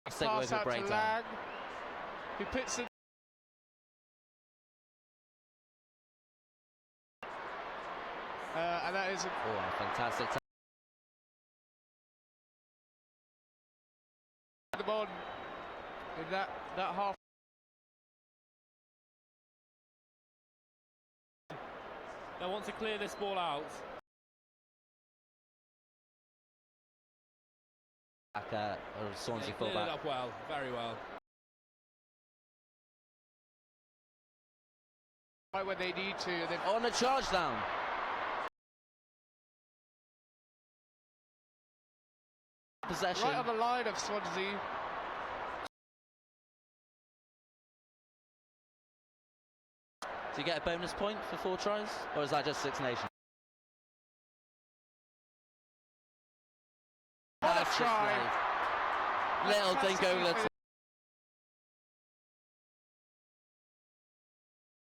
Pass out to Lang, who puts it. And that is a fantastic. Them on in that half. They want to clear this ball out. Swansea cleared fullback. It up well, very well. Right when they need to. On a charge down. Possession. Right on the line of Swansea. Do you get a bonus point for 4 tries, or is that just Six Nations? What a try! Little think over the top.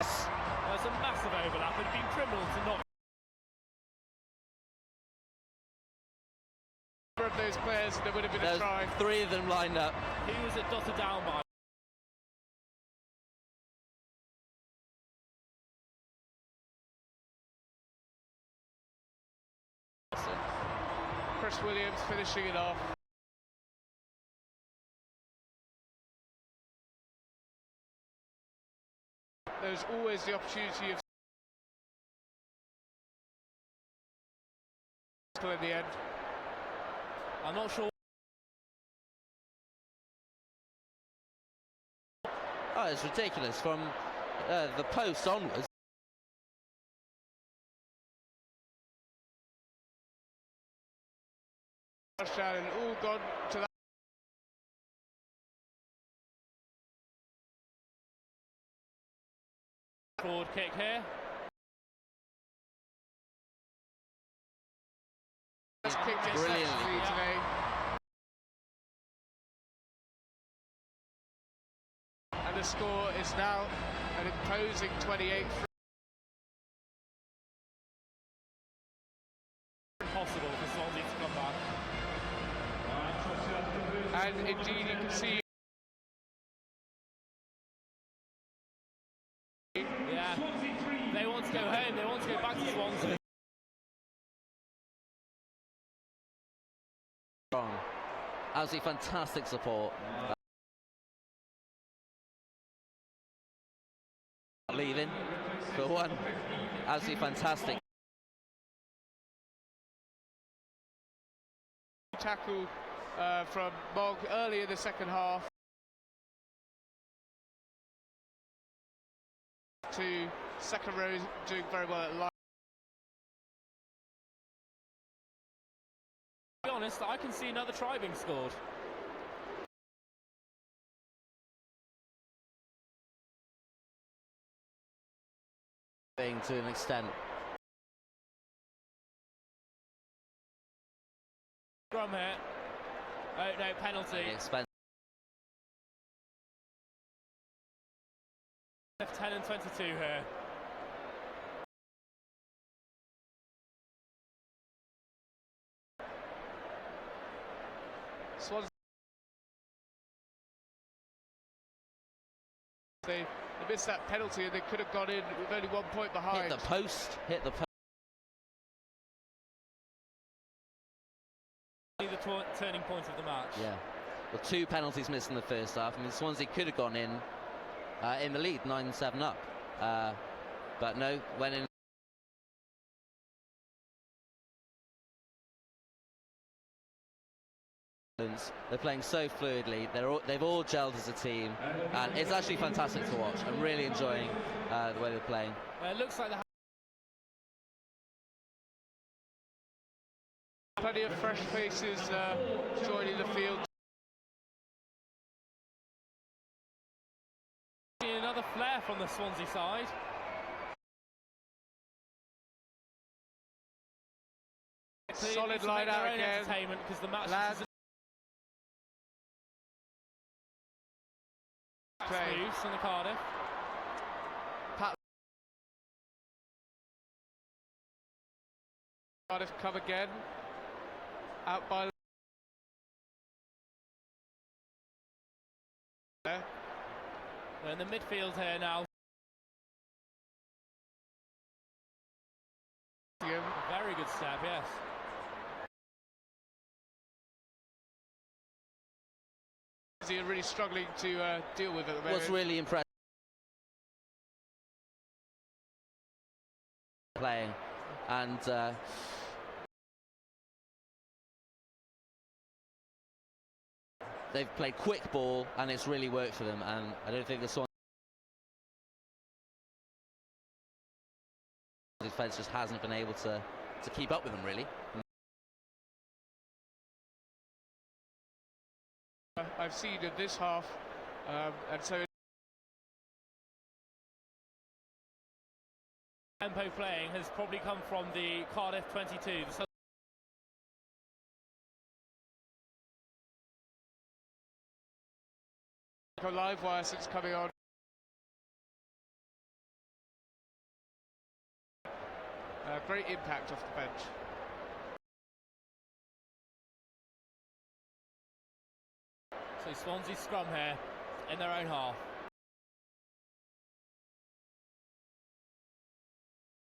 There's a massive overlap. It'd been criminal to not. Of those players, and there would have been a try. 3 of them lined up. He was dotted down by. Chris Williams finishing it off. There's always the opportunity of in the end. I'm not sure. Oh, it's ridiculous from the post onwards. Touchdown and all gone to that. Forward kick here. That's kicked it Brilliantly today. And the score is now an imposing 28. Impossible for Swansea to come back. And indeed, you can see. Yeah, they want to go home. They want to go back to Swansea. Absolutely fantastic support. Leaving for one. Absolutely fantastic. Tackle from Mogg early in the second half to second row doing very well at line. To be honest, I can see another try being scored. To an extent. Scrum here. Oh no, penalty. Left 10 and 22 here. Swansea. They missed that penalty and they could have gone in with only 1 point behind. Hit the post. The turning point of the match. Yeah. Well, 2 penalties missed in the first half. I mean, Swansea could have gone in the lead, 9-7 up. But no, went in. They're playing so fluidly. They've all gelled as a team, and it's actually fantastic to watch. I'm really enjoying the way they're playing. It looks like plenty of fresh faces joining the field. Another flare from the Swansea side. Solid line out again. Entertainment because the match is moves on the Cardiff. Cardiff come again. Out by there. They're in the midfield here now. Very good stab, yes. They're really struggling to deal with it at the moment. What's really impressive playing, and they've played quick ball and it's really worked for them, and I don't think the Swansea defence just hasn't been able to keep up with them really. I've seen in this half, and so tempo playing has probably come from the Cardiff 22. Live wire since coming on. Great impact off the bench. So Swansea scrum here in their own half.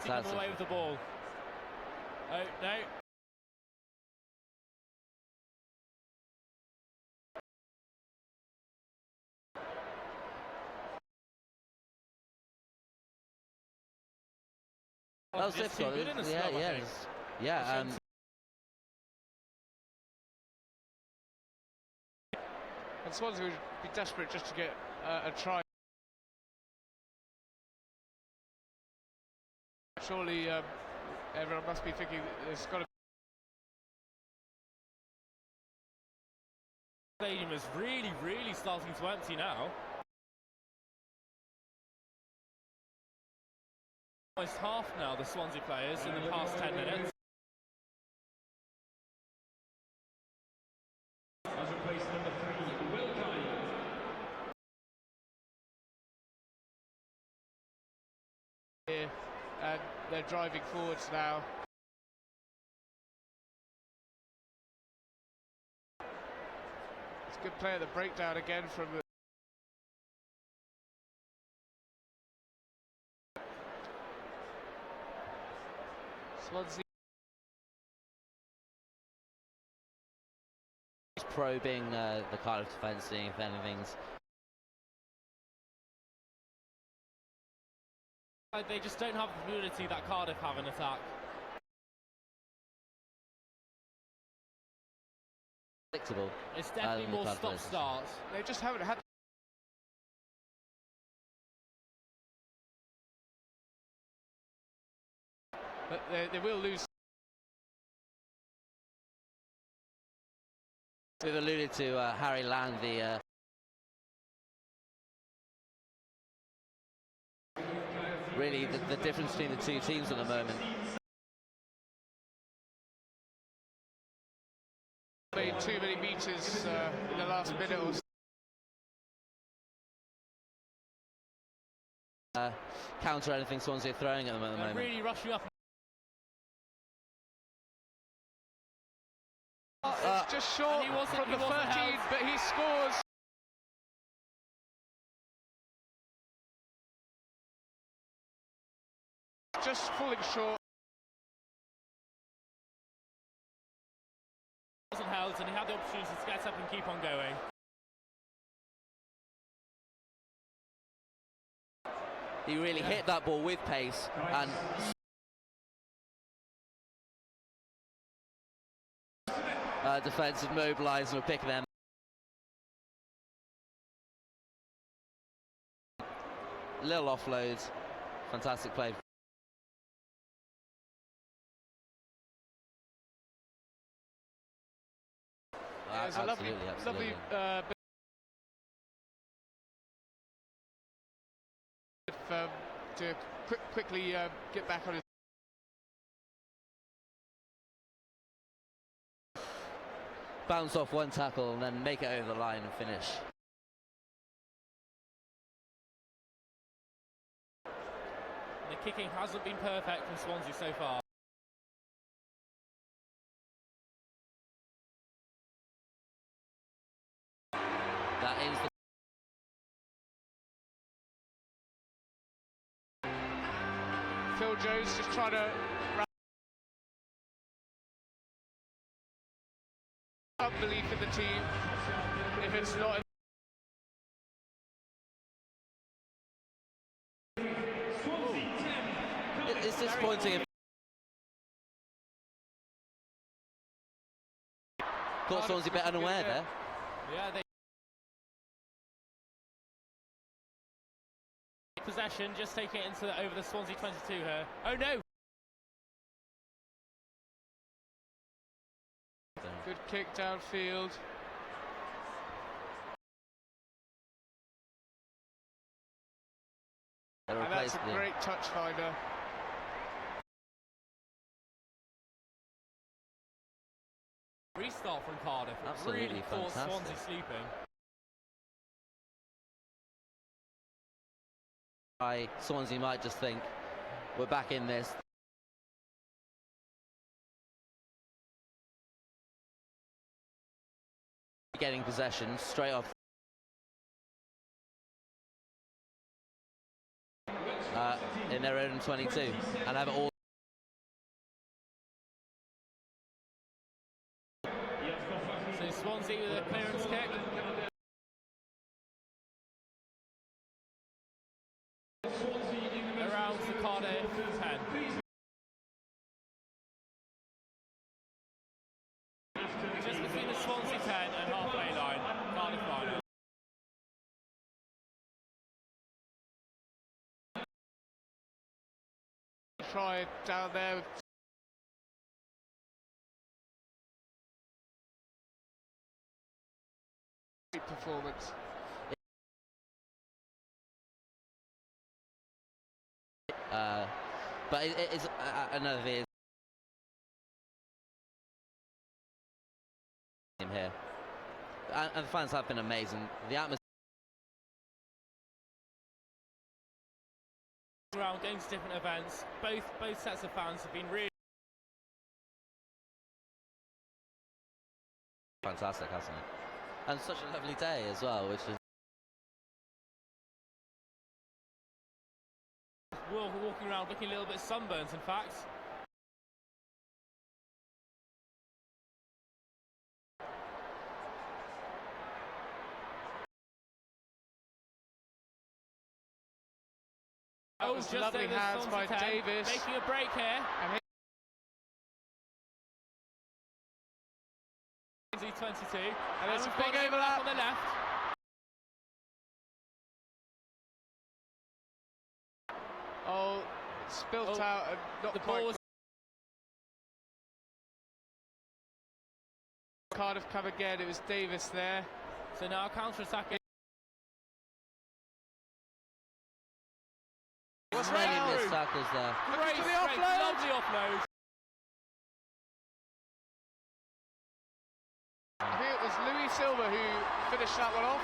Taking them away with the ball. Oh no. That was difficult. Yeah. And Swansea would be desperate just to get a try. Surely everyone must be thinking there's got to. The stadium is really starting to empty now. Almost half now, the Swansea players in the past 10 minutes. Here, and they're driving forwards now. It's a good play at the breakdown again from the. Swansea. Probing the Cardiff defence, seeing if anything's. They just don't have the fluidity that Cardiff have in attack. Predictable. It's definitely more stop-start. They just haven't had. But they will lose. We've alluded to Harry Land, the really the difference between the two teams at the moment. Made too many meters in the last minute or so. Counter anything Swansea are throwing at them at the moment. Really rushing up. It's just short from the 13, but he scores. Just falling short. Wasn't held, and he had the opportunity to get up and keep on going. He really hit that ball with pace and. Defence have mobilised and were picking them. Little offloads, fantastic play. There's a lovely to quickly get back on his. Bounce off one tackle and then make it over the line and finish. The kicking hasn't been perfect from Swansea so far. That is the Phil Jones just trying to. Belief in the team. If it's not. It's disappointing. Caught Swansea a bit unaware there. Yeah, they. Possession, just taking it into over the Swansea 22 here. Oh no! Good kick downfield. And that's a great touch finder. Restart from Cardiff. Absolutely really fantastic. Caught Swansea sleeping. Swansea might just think we're back in this. Getting possession straight off in their own 22 and have it all. So Swansea with a clearance kick. Around the Cardiff 10. try down there. Great performance. But it's another thing here, and the fans have been amazing. The atmosphere around going to different events. Both sets of fans have been really fantastic, hasn't it? And such a lovely day as well, which is walking around looking a little bit sunburnt, in fact. That was just lovely hands by Davis. Making a break here. And 22. And there's a we've big got overlap on the left. Oh, it's spilt out and not the quite. ball was Cardiff come again. It was Davis there. so now counter-attacking. many missed tackles there. Great the strength, offload. lovely offload. I think it was Louis Silva who finished that one off.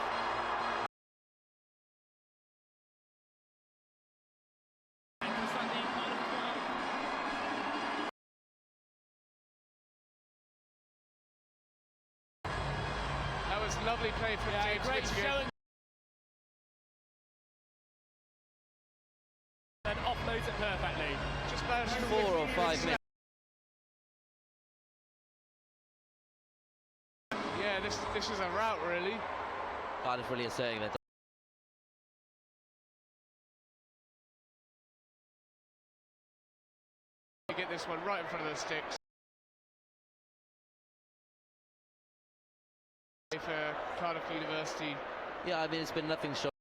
That was lovely play from James Great Whittaker. showing. And offloads it perfectly. Just managed to 4 or 5 minutes. Yeah, this is a rout really. Cardiff really asserting their Get this one right in front of the sticks. For Cardiff University. Yeah, I mean, it's been nothing short.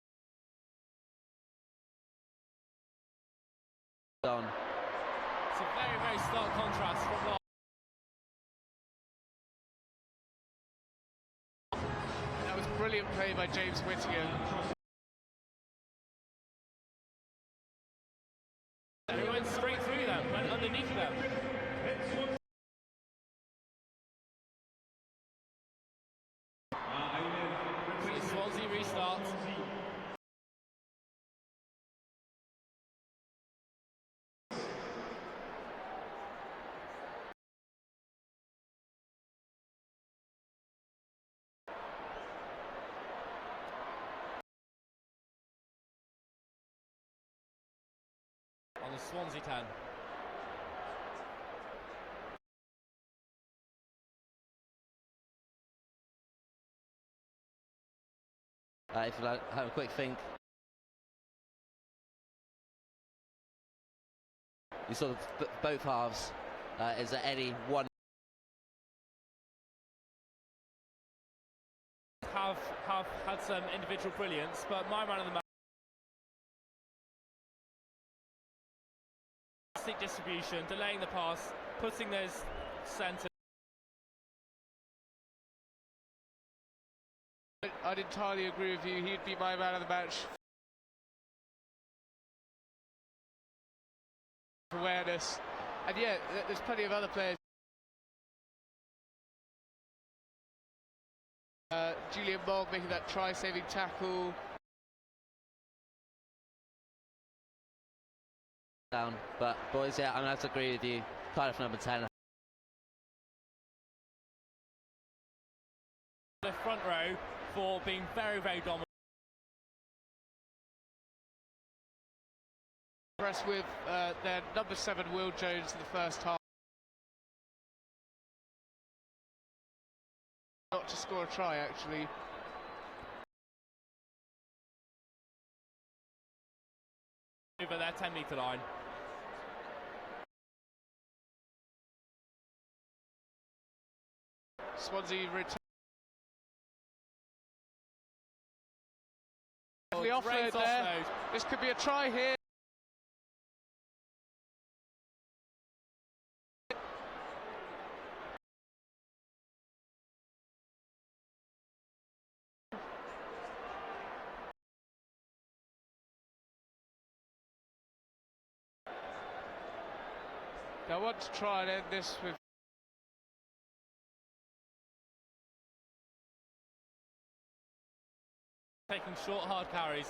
On. It's a very, very stark contrast from last. That was brilliant play by James Whittaker. He went straight through them, went underneath them. Swansea restart. On the Swansea 10. If you like, have a quick think. You saw both halves. Is there any one? Have had some individual brilliance, but my man of the match. Fantastic distribution, delaying the pass, putting those centre. I'd entirely agree with you. He'd be my man of the match. Awareness, and yeah, there's plenty of other players. Julian Mogg making that try-saving tackle. Down, but boys, yeah, I'm gonna have to agree with you. Cardiff number 10. The front row for being very, very dominant. Impressed with their number 7 Will Jones in the first half. Not to score a try, actually. Over their 10-metre line. Swansea return. The offload there. This could be a try here. They'll want to try and end this with taking short, hard carries.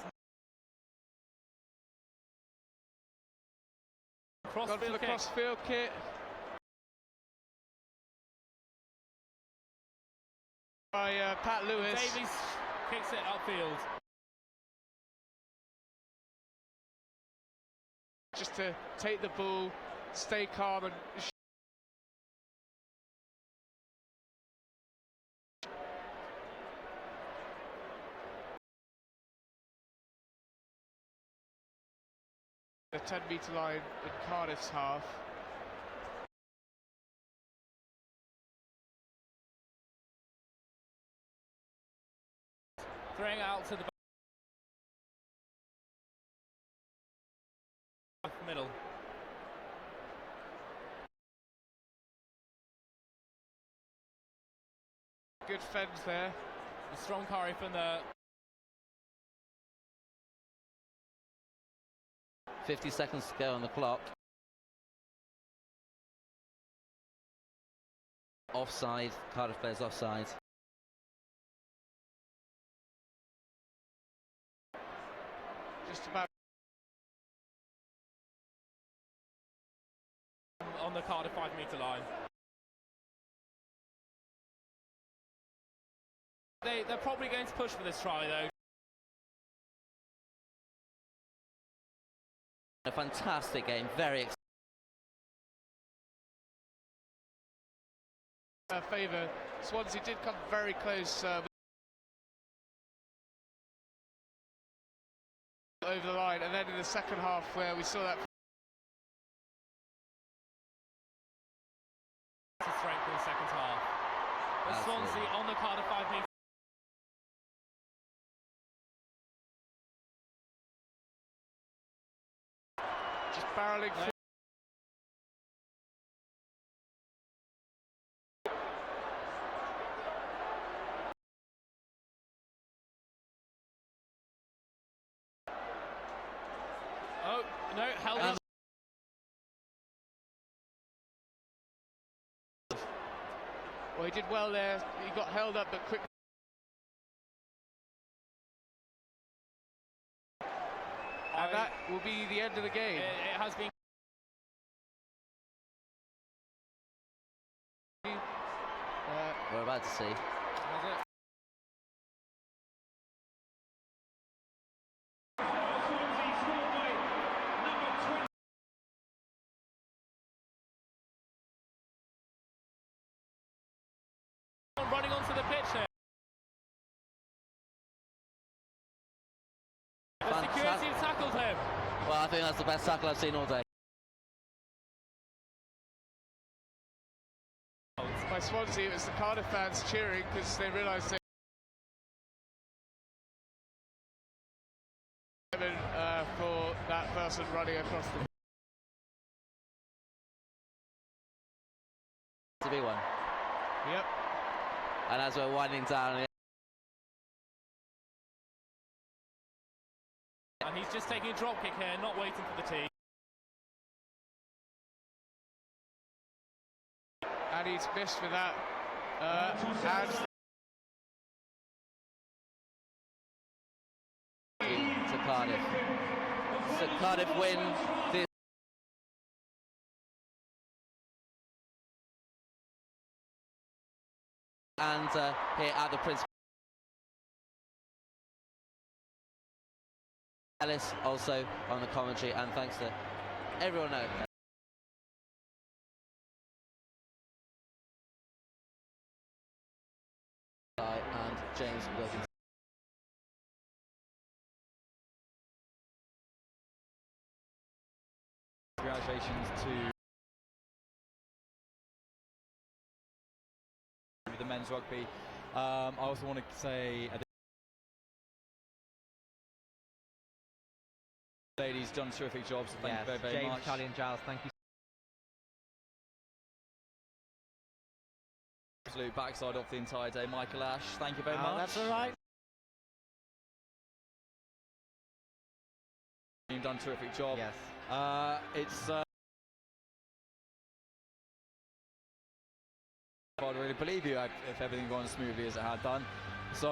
Gone for the cross-field kick. By Pat Lewis. Davies kicks it upfield. Just to take the ball, stay calm and the 10-metre line in Cardiff's half. Throwing out to the middle. Good fence there. A strong carry from the 50 seconds to go on the clock. Offside, Cardiff players offside. Just about on the Cardiff 5-metre line. They're probably going to push for this try though. A fantastic game, very exciting. Favour. Swansea did come very close over the line, and then in the second half where we saw that Strength in the second half. But Swansea on the Cardiff 5-metre. just barreling through. Oh, no, held up. Well, he did well there. He got held up, but quick. And that will be the end of the game. It has been. We're about to see. Has it? Running onto the pitch here. The security have tackled him. Well, I think that's the best tackle I've seen all day. By Swansea, it was the Cardiff fans cheering because they realised they for that person running across the. To be one. Yep. And as we're winding down, And he's just taking a drop kick here, not waiting for the tee. And he's missed with that. And to Cardiff. So Cardiff win this. And here at the Prince. Ellis also on the commentary, and thanks to everyone out there. And James Wilkins. Congratulations to the men's rugby. I also want to say ladies done a terrific job, so thank you very, very James, much. Charlie and Giles, thank you. Absolute backside off the entire day. Michael Ash, thank you very much. That's all right. You've done a terrific job. Yes. It's I'd really believe you if everything had gone as smoothly as it had done. So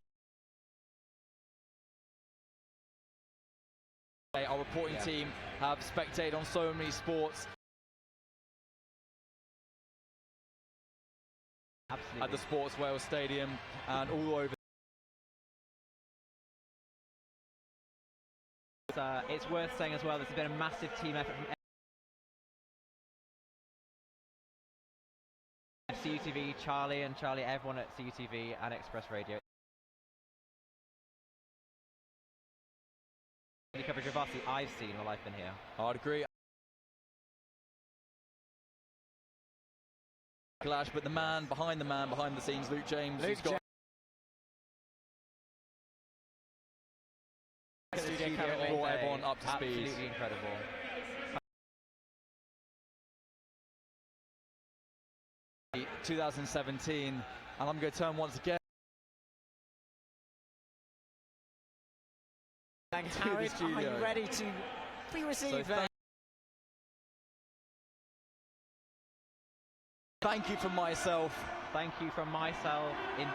our reporting team have spectated on so many sports. Absolutely. At the Sports Wales Stadium and all over. It's worth saying as well, there's been a massive team effort from CUTV, Charlie, everyone at CUTV and Express Radio. The coverage of Varsity I've seen while I've been here. I'd agree. Clash, but the man behind the scenes, Luke James, who's got brought everyone up to speed. Absolutely incredible. 2017, and I'm going to turn once again. And Karen, are you ready to be received there? Thank you from myself. Thank you from myself in